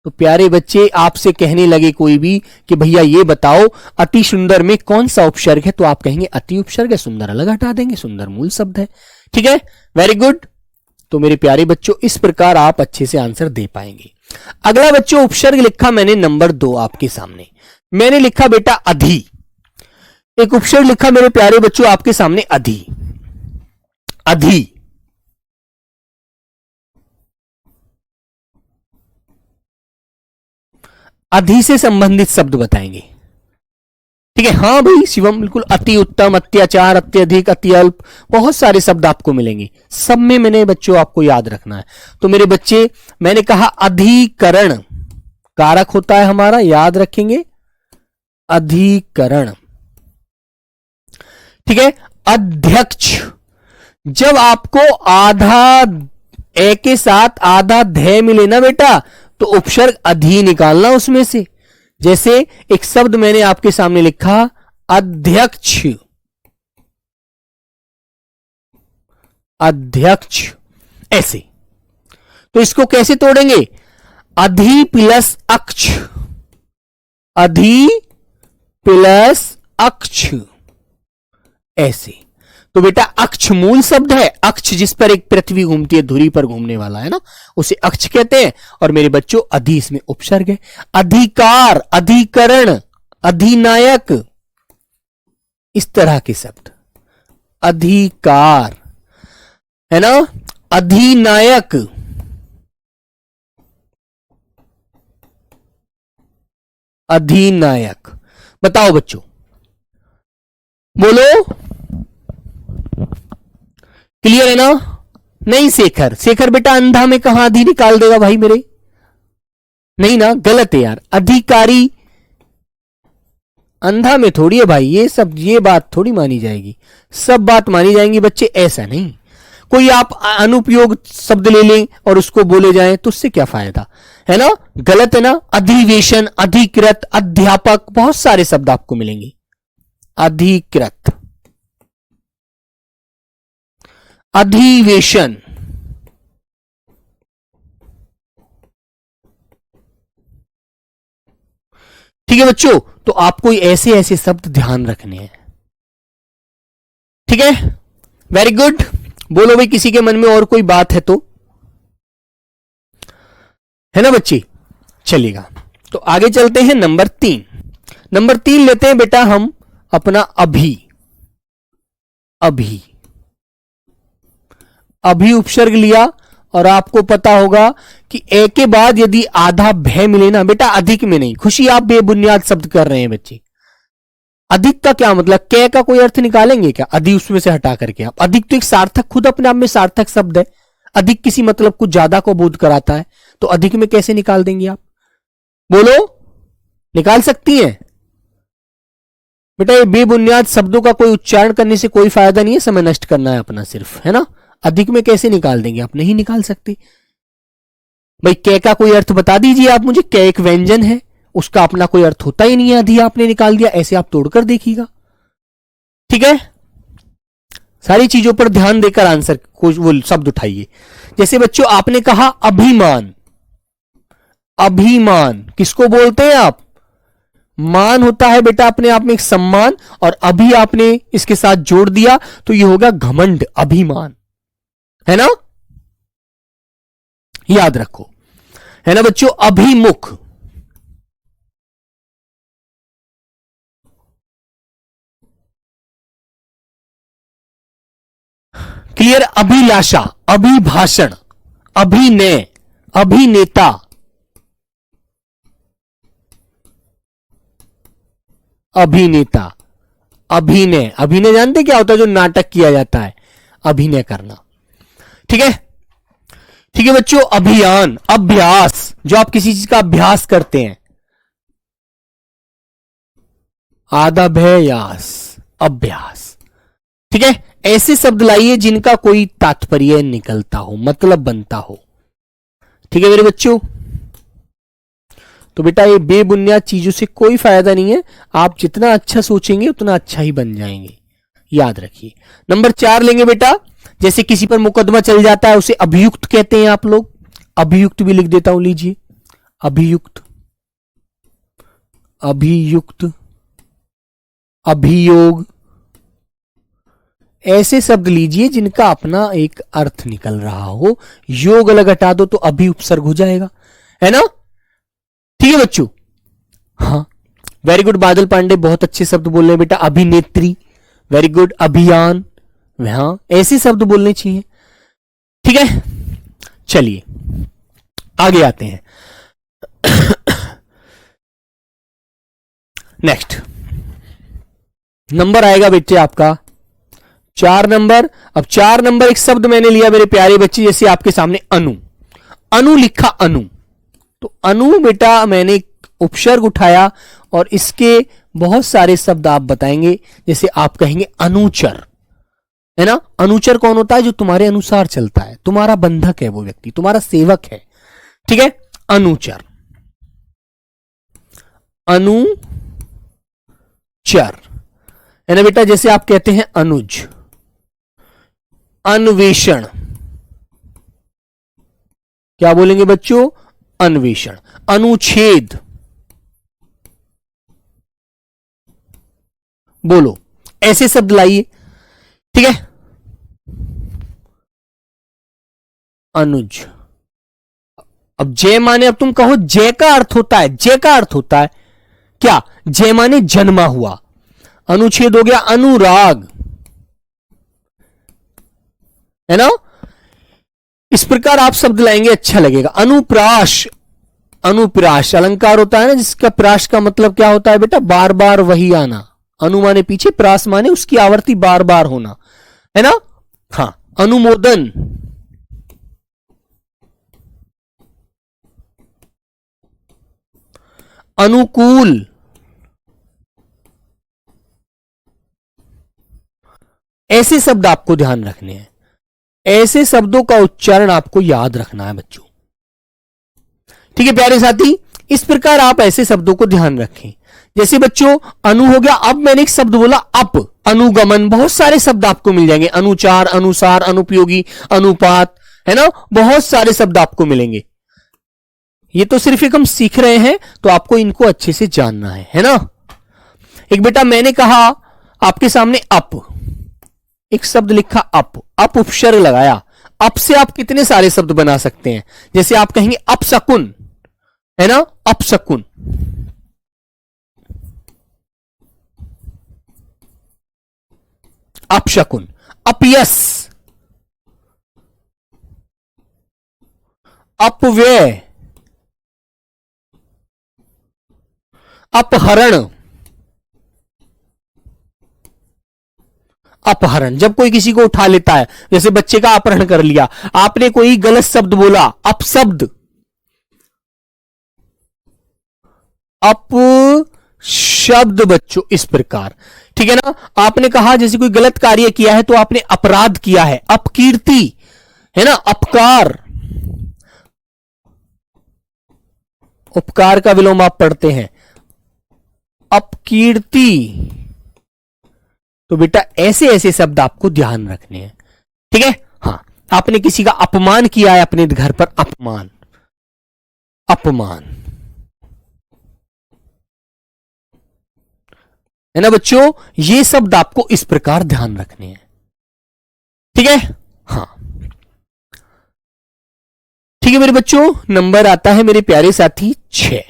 Speaker 1: तो प्यारे बच्चे आपसे कहने लगे कोई भी कि भैया ये बताओ अति सुंदर में कौन सा उपसर्ग है, तो आप कहेंगे अति उपसर्ग है, सुंदर अलग हटा देंगे, सुंदर मूल शब्द है। ठीक है वेरी गुड। तो मेरे प्यारे बच्चों इस प्रकार आप अच्छे से आंसर दे पाएंगे। अगला बच्चों उपसर्ग लिखा मैंने नंबर 2 आपके सामने, मैंने लिखा बेटा अधि। एक उपसर्ग लिखा मेरे प्यारे बच्चों आपके सामने अधि। अधि अधि से संबंधित शब्द बताएंगे। ठीक है हाँ भाई शिवम बिल्कुल। अति उत्तम, अत्याचार, अत्यधिक, अति अल्प, बहुत सारे शब्द आपको मिलेंगे। सब में मैंने बच्चों आपको याद रखना है। तो मेरे बच्चे मैंने कहा अधिकरण, कारक होता है हमारा, याद रखेंगे अधिकरण। ठीक है अध्यक्ष, जब आपको आधा ए के साथ आधा ध मिले ना बेटा, तो उपसर्ग अधि निकालना उसमें से। जैसे एक शब्द मैंने आपके सामने लिखा अध्यक्ष, अध्यक्ष ऐसे। तो इसको कैसे तोड़ेंगे? अधि प्लस अक्ष, अधि प्लस अक्ष ऐसे। तो बेटा अक्ष मूल शब्द है, अक्ष जिस पर एक पृथ्वी घूमती है, धुरी पर घूमने वाला है ना, उसे अक्ष कहते हैं। और मेरे बच्चों अधि इसमें उपसर्ग है। अधिकार, अधिकरण, अधिनायक, इस तरह के शब्द। अधिकार है ना, अधिनायक, अधिनायक। बताओ बच्चों बोलो क्लियर है ना? नहीं शेखर, शेखर बेटा अंधा में कहां अधि निकाल देगा भाई मेरे? नहीं ना, गलत है यार। अधिकारी, अंधा में थोड़ी है भाई, ये बात थोड़ी मानी जाएगी, सब बात मानी जाएंगी बच्चे, ऐसा नहीं। कोई आप अनुपयोग शब्द ले लें और उसको बोले जाएं तो उससे क्या फायदा, है ना, गलत है ना। अधिवेशन, अधिकृत, अध्यापक, बहुत सारे शब्द आपको मिलेंगे। अधिकृत, अधिवेशन, ठीक है बच्चों। तो आपको ऐसे ऐसे शब्द ध्यान रखने हैं, ठीक है, वेरी गुड। बोलो भाई किसी के मन में और कोई बात है तो, है ना बच्चे, चलिएगा। तो आगे चलते हैं नंबर 3। नंबर 3 लेते हैं बेटा हम अपना अभी। अभी, अभी उपसर्ग लिया और आपको पता होगा कि ए के बाद यदि आधा भय मिले ना बेटा, अधिक में नहीं, खुशी आप बेबुनियाद शब्द कर रहे हैं बच्चे। अधिक का क्या मतलब, कै का कोई अर्थ निकालेंगे क्या, अधिक उसमें से हटा करके आप। अधिक तो एक सार्थक, खुद अपने आप में सार्थक शब्द है। अधिक किसी मतलब कुछ ज्यादा को बोध कराता है, तो अधिक में कैसे निकाल देंगे आप, बोलो, निकाल सकती हैं बेटा। ये बेबुनियाद शब्दों का कोई उच्चारण करने से कोई फायदा नहीं है, समय नष्ट करना है अपना सिर्फ, है ना। अधिक में कैसे निकाल देंगे आप, नहीं निकाल सकते भाई। कै का कोई अर्थ बता दीजिए आप मुझे, कै एक व्यंजन है, उसका अपना कोई अर्थ होता ही नहीं है, अधि आपने निकाल दिया, ऐसे आप तोड़कर देखिएगा, ठीक है। सारी चीजों पर ध्यान देकर आंसर को वो शब्द उठाइए। जैसे बच्चों आपने कहा अभिमान, अभिमान किसको बोलते हैं आप, मान होता है बेटा अपने आप में एक सम्मान, और अभी आपने इसके साथ जोड़ दिया तो ये होगा घमंड, अभिमान, है ना, याद रखो, है ना बच्चों। अभिमुख, क्लियर। अभिलाषा, अभिभाषण, अभिनय, अभिनेता, अभिनेता, अभिनय, अभिनय जानते क्या होता है, जो नाटक किया जाता है, अभिनय करना, ठीक है, ठीक है बच्चों। अभियान, अभ्यास, जो आप किसी चीज का अभ्यास करते हैं, आदाभ्यास, अभ्यास, ठीक है। ऐसे शब्द लाइए जिनका कोई तात्पर्य निकलता हो, मतलब बनता हो, ठीक है मेरे बच्चों। तो बेटा ये बेबुनियाद चीजों से कोई फायदा नहीं है, आप जितना अच्छा सोचेंगे उतना अच्छा ही बन जाएंगे, याद रखिए। नंबर 4 लेंगे बेटा, जैसे किसी पर मुकदमा चल जाता है उसे अभियुक्त कहते हैं आप लोग, अभियुक्त भी लिख देता हूं, लीजिए, अभियुक्त, अभियुक्त, अभियोग, ऐसे शब्द लीजिए जिनका अपना एक अर्थ निकल रहा हो। योग अलग हटा दो तो अभी उपसर्ग हो जाएगा, है ना, ठीक है बच्चों। हाँ वेरी गुड, बादल पांडे बहुत अच्छे शब्द बोल रहे हैं बेटा। अभिनेत्री, वेरी गुड। अभियान, हाँ ऐसे शब्द बोलने चाहिए, ठीक है। चलिए आगे आते हैं। नेक्स्ट नंबर आएगा बेटे आपका 4 नंबर। अब 4 नंबर एक शब्द मैंने लिया मेरे प्यारे बच्चे, जैसे आपके सामने अनु, अनु लिखा, अनु, तो अनु बेटा मैंने उपसर्ग उठाया और इसके बहुत सारे शब्द आप बताएंगे। जैसे आप कहेंगे अनुचर, है ना, अनुचर कौन होता है, जो तुम्हारे अनुसार चलता है, तुम्हारा बंधक है वो व्यक्ति, तुम्हारा सेवक है, ठीक है। अनुचर, अनुचर, है ना बेटा। जैसे आप कहते हैं अनुज, अन्वेषण, क्या बोलेंगे बच्चों, अन्वेषण। अनुच्छेद, बोलो, ऐसे शब्द लाइए, ठीक है। अनुज, अब जय माने, अब तुम कहो जय का अर्थ होता है, जय का अर्थ होता है क्या, जय माने जन्मा हुआ। अनुच्छेद हो गया अनुराग, है ना, इस प्रकार आप शब्द लाएंगे अच्छा लगेगा। अनुप्राश, अनुप्राश अलंकार होता है ना, जिसका प्राश का मतलब क्या होता है बेटा, बार बार वही आना। अनु माने पीछे, प्रास माने उसकी आवर्ती बार बार होना, है ना। हाँ अनुमोदन, अनुकूल, ऐसे शब्द आपको ध्यान रखने हैं, ऐसे शब्दों का उच्चारण आपको याद रखना है बच्चों। ठीक है प्यारे साथी, इस प्रकार आप ऐसे शब्दों को ध्यान रखें। जैसे बच्चों अनु हो गया, अब मैंने एक शब्द बोला अप, अनुगमन, बहुत सारे शब्द आपको मिल जाएंगे, अनुचार, अनुसार, अनुपयोगी, अनुपात, है ना, बहुत सारे शब्द आपको मिलेंगे। ये तो सिर्फ एक हम सीख रहे हैं, तो आपको इनको अच्छे से जानना है ना। एक बेटा मैंने कहा आपके सामने अप, एक शब्द लिखा अप, अप उपसर्ग लगाया, अप से आप कितने सारे शब्द बना सकते हैं। जैसे आप कहेंगे अपशकुन, है ना, अपशकुन, अपशकुन, अपयस, अपव्यय, अपहरण, अपहरण, जब कोई किसी को उठा लेता है, जैसे बच्चे का अपहरण कर लिया, आपने कोई गलत शब्द बोला, अपशब्द, अपशब्द बच्चों, इस प्रकार। ठीक है ना, आपने कहा जैसे कोई गलत कार्य किया है तो आपने अपराध किया है, अपकीर्ति, है ना, अपकार, उपकार का विलोम आप पढ़ते हैं, अपकीर्ति। तो बेटा ऐसे ऐसे शब्द आपको ध्यान रखने हैं। ठीक है, हाँ, आपने किसी का अपमान किया है अपने घर पर, अपमान, अपमान, है ना बच्चों, ये शब्द आपको इस प्रकार ध्यान रखने हैं। ठीक है, हाँ, ठीक है मेरे बच्चों, नंबर आता है मेरे प्यारे साथी 6।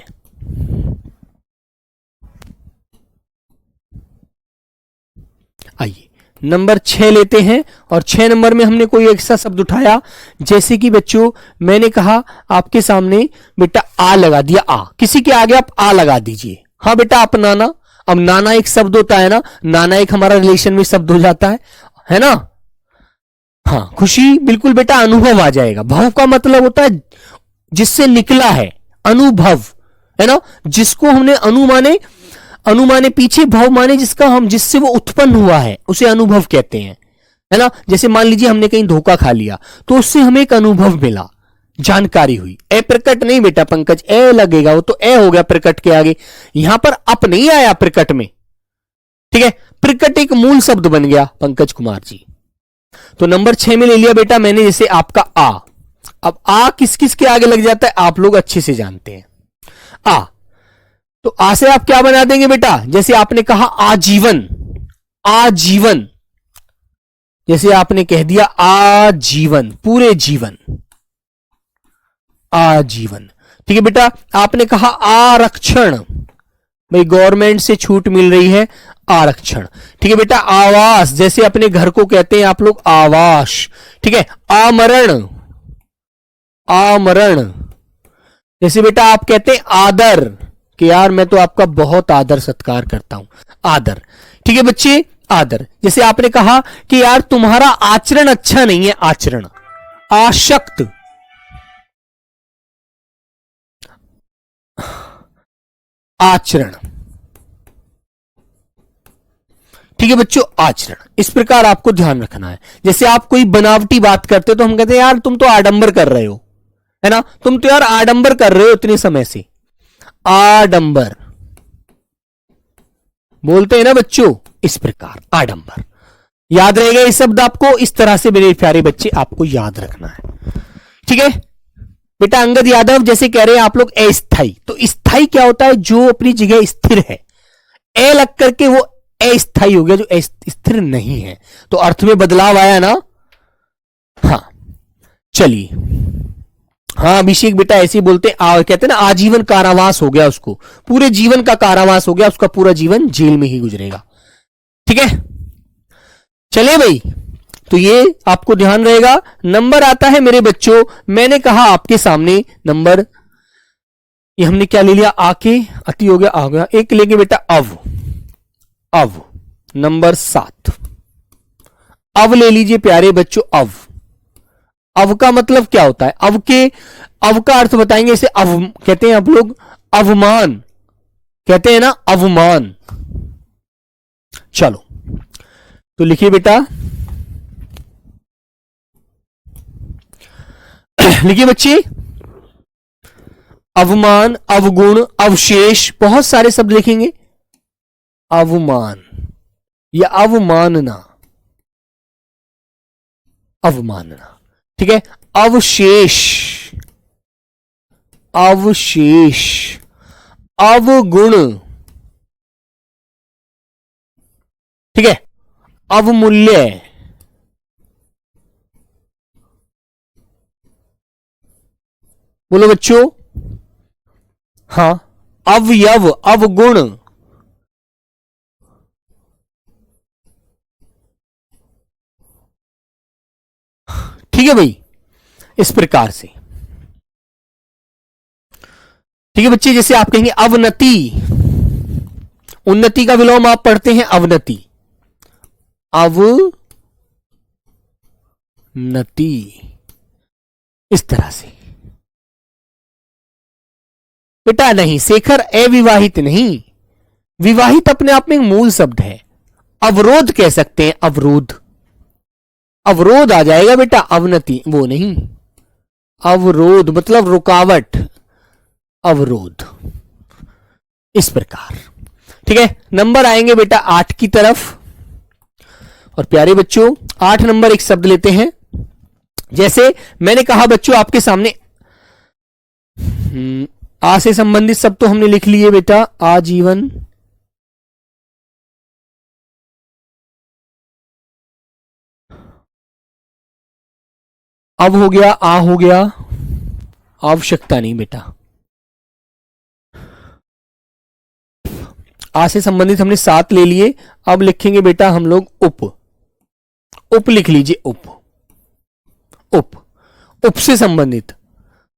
Speaker 1: आइए नंबर 6 लेते हैं, और 6 नंबर में हमने कोई ऐसा शब्द उठाया, जैसे कि बच्चों मैंने कहा आपके सामने बेटा आ लगा दिया, आ, किसी के आगे आप आ लगा दीजिए। हाँ बेटा अपनाना, अब नाना एक शब्द होता है ना, नाना एक हमारा रिलेशन में शब्द हो जाता है ना। हाँ, खुशी, बिल्कुल बेटा अनुभव आ जाएगा। भव का मतलब होता है जिससे निकला है, अनुभव, है ना, जिसको हमने अनुमाने, अनुमाने पीछे, भव माने जिसका हम, जिससे वो उत्पन्न हुआ है, उसे अनुभव कहते हैं, है ना। जैसे मान लीजिए हमने कहीं धोखा खा लिया तो उससे हमें एक अनुभव मिला, जानकारी हुई। ए प्रकट नहीं बेटा पंकज, ए लगेगा, वो तो ए हो गया प्रकट के आगे, यहां पर अप नहीं आया प्रकट में। ठीक है, प्रकट एक मूल शब्द बन गया पंकज कुमार जी। तो नंबर 6 में ले लिया बेटा मैंने, जैसे आपका आ। अब आ किस किस के आगे लग जाता है आप लोग अच्छे से जानते हैं। आ, तो आ से आप क्या बना देंगे बेटा, जैसे आपने कहा आजीवन, आजीवन, जैसे आपने कह दिया आजीवन, पूरे जीवन, आजीवन। ठीक है बेटा, आपने कहा आरक्षण, भाई गवर्नमेंट से छूट मिल रही है, आरक्षण। ठीक है बेटा, आवास, जैसे अपने घर को कहते हैं आप लोग आवास। ठीक है, आमरण, आमरण, जैसे बेटा आप कहते हैं आदर, कि यार मैं तो आपका बहुत आदर सत्कार करता हूं, आदर। ठीक है बच्चे, आदर। जैसे आपने कहा कि यार तुम्हारा आचरण अच्छा नहीं है, आचरण। आशक्त, आचरण। ठीक है बच्चों, आचरण, इस प्रकार आपको ध्यान रखना है। जैसे आप कोई बनावटी बात करते हो तो हम कहते हैं यार तुम तो आडंबर कर रहे हो, है ना, तुम तो यार आडंबर कर रहे हो इतने समय से, आडंबर बोलते हैं ना बच्चों, इस प्रकार आडंबर। याद रहेगा ये शब्द आपको, इस तरह से मेरे प्यारे बच्चे आपको याद रखना है। ठीक है बेटा, अंगद यादव जैसे कह रहे हैं आप लोग अस्थाई, तो स्थाई क्या होता है, जो अपनी जगह स्थिर है, ए लग करके वो अस्थाई हो गया, जो स्थिर नहीं है, तो अर्थ में बदलाव आया ना। हाँ चलिए, हाँ अभिषेक बेटा ऐसे ही बोलते हैं, कहते हैं ना आजीवन कारावास हो गया, उसको पूरे जीवन का कारावास हो गया, उसका पूरा जीवन जेल में ही गुजरेगा। ठीक है, चले भाई, तो ये आपको ध्यान रहेगा। नंबर आता है मेरे बच्चों, मैंने कहा आपके सामने नंबर, ये हमने क्या ले लिया, आके अति हो गया, आ गया, एक लेंगे बेटा अव, अव नंबर 7, अव ले लीजिए प्यारे बच्चों, अव। अव का मतलब क्या होता है, अव का अर्थ बताएंगे, इसे अव कहते हैं आप लोग, अवमान कहते हैं ना, अवमान। चलो तो लिखिए बेटा, लिखिए बच्चे, अवमान, अवगुण, अवशेष, बहुत सारे शब्द लिखेंगे। अवमान या अवमानना, अवमानना, ठीक है। अवशेष, अवशेष, अवगुण, ठीक है। अवमूल्य, बोलो बच्चों। हाँ, अवयव, अवगुण, ठीक है भाई, इस प्रकार से। ठीक है बच्चे, जैसे आप कहेंगे अवनति, उन्नति का विलोम आप पढ़ते हैं अवनति, अवनति, इस तरह से। बेटा नहीं, शेखर अविवाहित नहीं, विवाहित अपने आप में एक मूल शब्द है। अवरोध कह सकते हैं, अवरोध, अवरोध आ जाएगा बेटा, अवनति वो नहीं। अवरोध मतलब रुकावट, अवरोध, इस प्रकार। ठीक है, नंबर आएंगे बेटा 8 की तरफ। और प्यारे बच्चों 8 नंबर एक शब्द लेते हैं। जैसे मैंने कहा बच्चों आपके सामने आ से संबंधित शब्द तो हमने लिख लिए बेटा, आजीवन, अब हो गया, आ हो गया, आवश्यकता नहीं बेटा। आ से संबंधित हमने 7 ले लिए। अब लिखेंगे बेटा हम लोग उप, उप लिख लीजिए, उप, उप, उप से संबंधित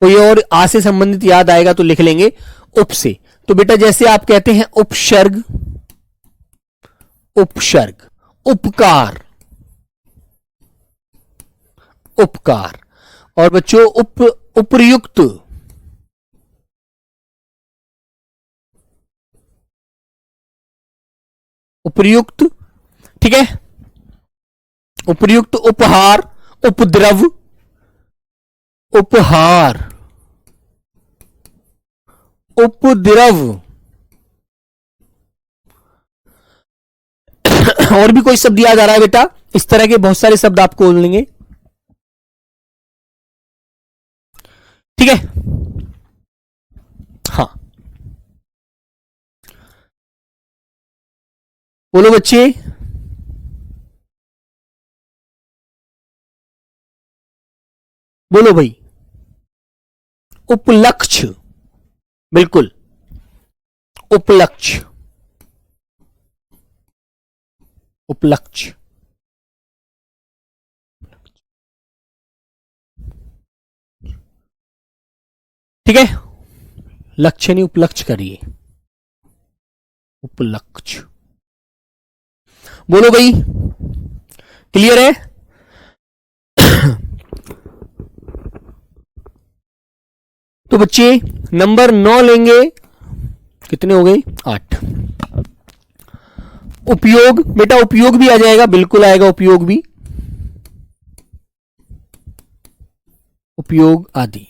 Speaker 1: कोई और आ से संबंधित याद आएगा तो लिख लेंगे उप से। तो बेटा जैसे आप कहते हैं उपसर्ग, उपसर्ग, उपकार, उपकार। और बच्चों उपर्युक्त, उपर्युक्त, ठीक है, उपर्युक्त, उपहार, उपद्रव, उपहार, उपद्रव। और भी कोई शब्द याद आ रहा है बेटा? इस तरह के बहुत सारे शब्द आपको बोल लेंगे, ठीक है। हाँ, बोलो बच्चे। बोलो भाई। उपलक्ष्य, बिल्कुल, उपलक्ष्य, उपलक्ष्य, ठीक है। लक्ष्य नहीं, उपलक्ष्य करिए, उपलक्ष्य। बोलो भाई, क्लियर है? तो बच्चे नंबर 9 लेंगे, कितने हो गए? 8। उपयोग, बेटा उपयोग भी आ जाएगा, बिल्कुल आएगा उपयोग भी, उपयोग आदि।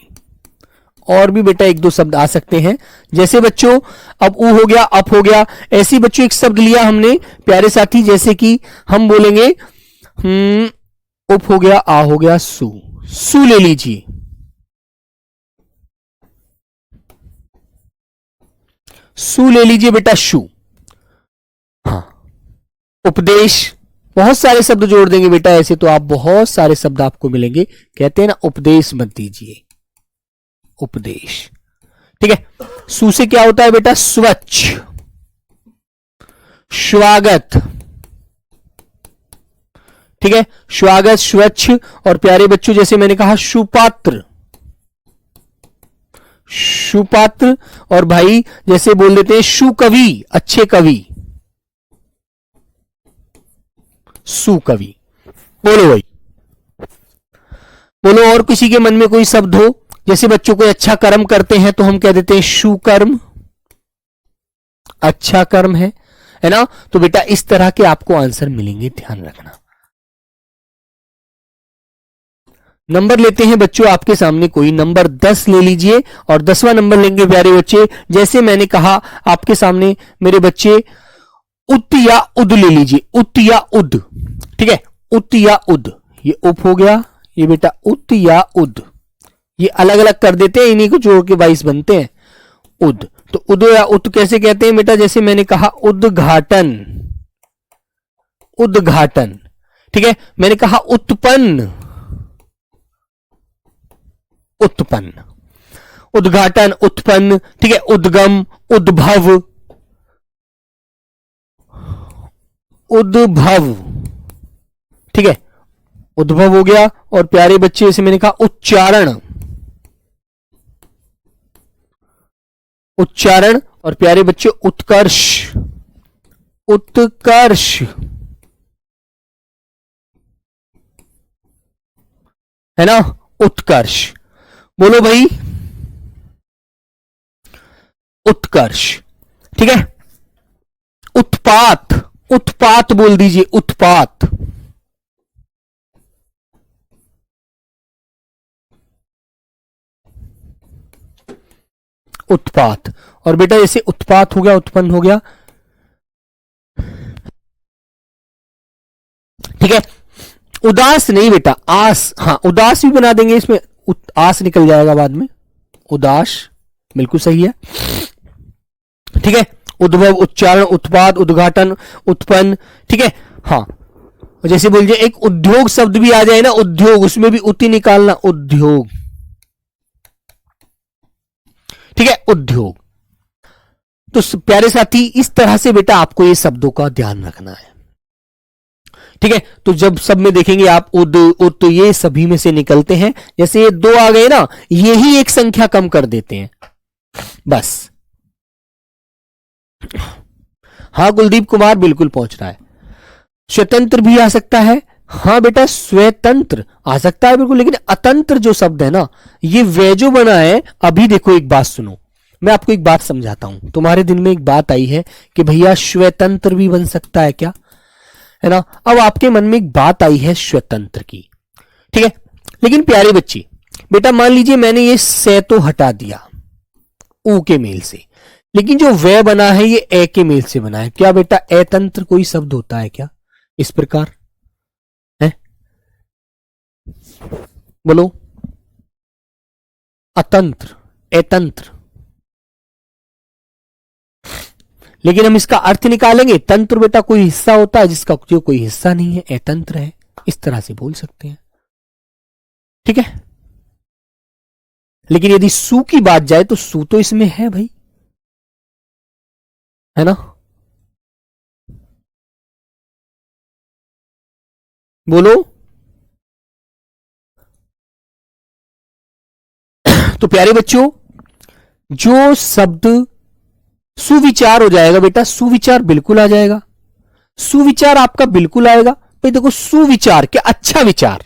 Speaker 1: और भी बेटा 1-2 शब्द आ सकते हैं, जैसे बच्चों अब ऊ हो गया, अप हो गया। ऐसी बच्चों एक शब्द लिया हमने प्यारे साथी, जैसे कि हम बोलेंगे उप हो गया, आ हो गया, सु, सु ले लीजिए, सु ले लीजिए बेटा, शु। हाँ, उपदेश, बहुत सारे शब्द जोड़ देंगे बेटा, ऐसे तो आप बहुत सारे शब्द आपको मिलेंगे। कहते हैं ना उपदेश मत दीजिए, उपदेश, ठीक है। सु से क्या होता है बेटा? स्वच्छ, स्वागत, ठीक है, स्वागत, स्वच्छ। और प्यारे बच्चों जैसे मैंने कहा सुपात्र, सुपात्र। और भाई जैसे बोल देते हैं सुकवि, अच्छे कवि, सुकवि। बोलो भाई, बोलो। और किसी के मन में कोई शब्द हो, जैसे बच्चों को अच्छा कर्म करते हैं तो हम कह देते हैं सुकर्म, अच्छा कर्म है ना। तो बेटा इस तरह के आपको आंसर मिलेंगे, ध्यान रखना। नंबर लेते हैं बच्चों आपके सामने, कोई नंबर 10 ले लीजिए और 10वां नंबर लेंगे प्यारे बच्चे। जैसे मैंने कहा आपके सामने मेरे बच्चे, उत या उद ले लीजिए, उत या उद, ठीक है, उत या उद, ये उप हो गया, ये बेटा उत या उद, ये अलग अलग कर देते हैं, इन्हीं को जोड़ के 22 बनते हैं, उद। तो उद या उत कैसे कहते हैं बेटा, जैसे मैंने कहा उद्घाटन, उद्घाटन, ठीक है। मैंने कहा उत्पन्न, उत्पन्न, उद्घाटन, उत्पन्न, ठीक है। उद्गम, उद्भव, उद्भव, ठीक है, उद्भव हो गया। और प्यारे बच्चे जैसे मैंने कहा उच्चारण, उच्चारण, और प्यारे बच्चे उत्कर्ष, उत्कर्ष, है ना, उत्कर्ष। बोलो भाई, उत्कर्ष, ठीक है। उत्पात, उत्पात बोल दीजिए, उत्पात, उत्पात। और बेटा जैसे उत्पात हो गया, उत्पन्न हो गया, ठीक है। उदास नहीं बेटा, आस, हाँ उदास भी बना देंगे, इसमें आस निकल जाएगा बाद में, उदास, बिल्कुल सही है, ठीक है। उद्भव, उच्चारण, उत्पाद, उद्घाटन, उत्पन्न, ठीक है। हाँ जैसे बोलिए एक उद्योग शब्द भी आ जाए ना, उद्योग, उसमें भी उति निकालना, उद्योग, ठीक है, उद्योग। तो प्यारे साथी इस तरह से बेटा आपको ये शब्दों का ध्यान रखना है, ठीक है। तो जब सब में देखेंगे आप उद उत, तो ये सभी में से निकलते हैं, जैसे ये 2 आ गए ना, ये ही एक संख्या कम कर देते हैं बस। हाँ कुलदीप कुमार बिल्कुल पहुंच रहा है। स्वतंत्र भी आ सकता है, हाँ बेटा स्वतंत्र आ सकता है बिल्कुल, लेकिन अतंत्र जो शब्द है ना, ये वे जो बना है। अभी देखो एक बात सुनो, मैं आपको एक बात समझाता हूं। तुम्हारे दिन में एक बात आई है कि भैया स्वतंत्र भी बन सकता है क्या, है ना। अब आपके मन में एक बात आई है स्वतंत्र की, ठीक है। लेकिन प्यारे बच्चे बेटा मान लीजिए मैंने ये से तो हटा दिया ऊ के मेल से, लेकिन जो वे बना है ये ए के मेल से बना है। क्या बेटा अतंत्र कोई शब्द होता है क्या इस प्रकार है, बोलो। अतंत्र, अतंत्र, लेकिन हम इसका अर्थ निकालेंगे। तंत्र बेटा कोई हिस्सा होता है जिसका जो कोई हिस्सा नहीं है, अतंत्र है, इस तरह से बोल सकते हैं, ठीक है। लेकिन यदि सु की बात जाए तो सु तो इसमें है भाई, है ना। बोलो। तो प्यारे बच्चों जो शब्द सुविचार हो जाएगा बेटा, सुविचार बिल्कुल आ जाएगा, सुविचार आपका बिल्कुल आएगा भाई। देखो सुविचार क्या, अच्छा विचार,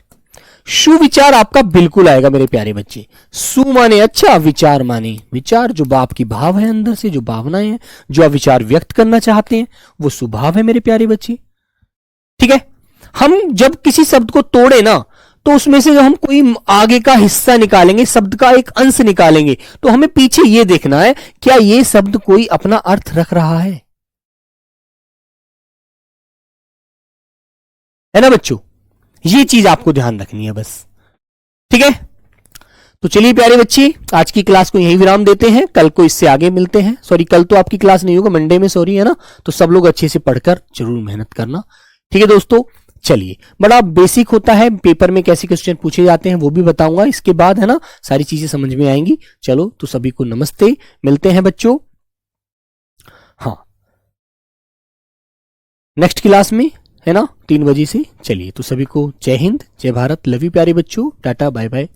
Speaker 1: सुविचार आपका बिल्कुल आएगा मेरे प्यारे बच्चे। सु माने अच्छा, विचार माने विचार, जो आपकी भाव है अंदर से, जो भावनाएं हैं, जो आप विचार व्यक्त करना चाहते हैं, वो सुभाव है मेरे प्यारे बच्चे, ठीक है। हम जब किसी शब्द को तोड़े ना, तो उसमें से जो हम कोई आगे का हिस्सा निकालेंगे, शब्द का एक अंश निकालेंगे, तो हमें पीछे यह देखना है क्या यह शब्द कोई अपना अर्थ रख रहा है ना बच्चों। ये चीज आपको ध्यान रखनी है बस, ठीक है। तो चलिए प्यारे बच्चे आज की क्लास को यही विराम देते हैं, कल को इससे आगे मिलते हैं। सॉरी कल तो आपकी क्लास नहीं होगा, मंडे में, सॉरी, है ना। तो सब लोग अच्छे से पढ़कर जरूर मेहनत करना, ठीक है दोस्तों। चलिए बड़ा बेसिक होता है, पेपर में कैसे क्वेश्चन पूछे जाते हैं वो भी बताऊंगा इसके बाद, है ना। सारी चीजें समझ में आएंगी। चलो तो सभी को नमस्ते, मिलते हैं बच्चों, हाँ नेक्स्ट क्लास में, है ना, 3 बजे से। चलिए तो सभी को जय हिंद, जय भारत, लव यू प्यारे बच्चों, टाटा बाय बाय।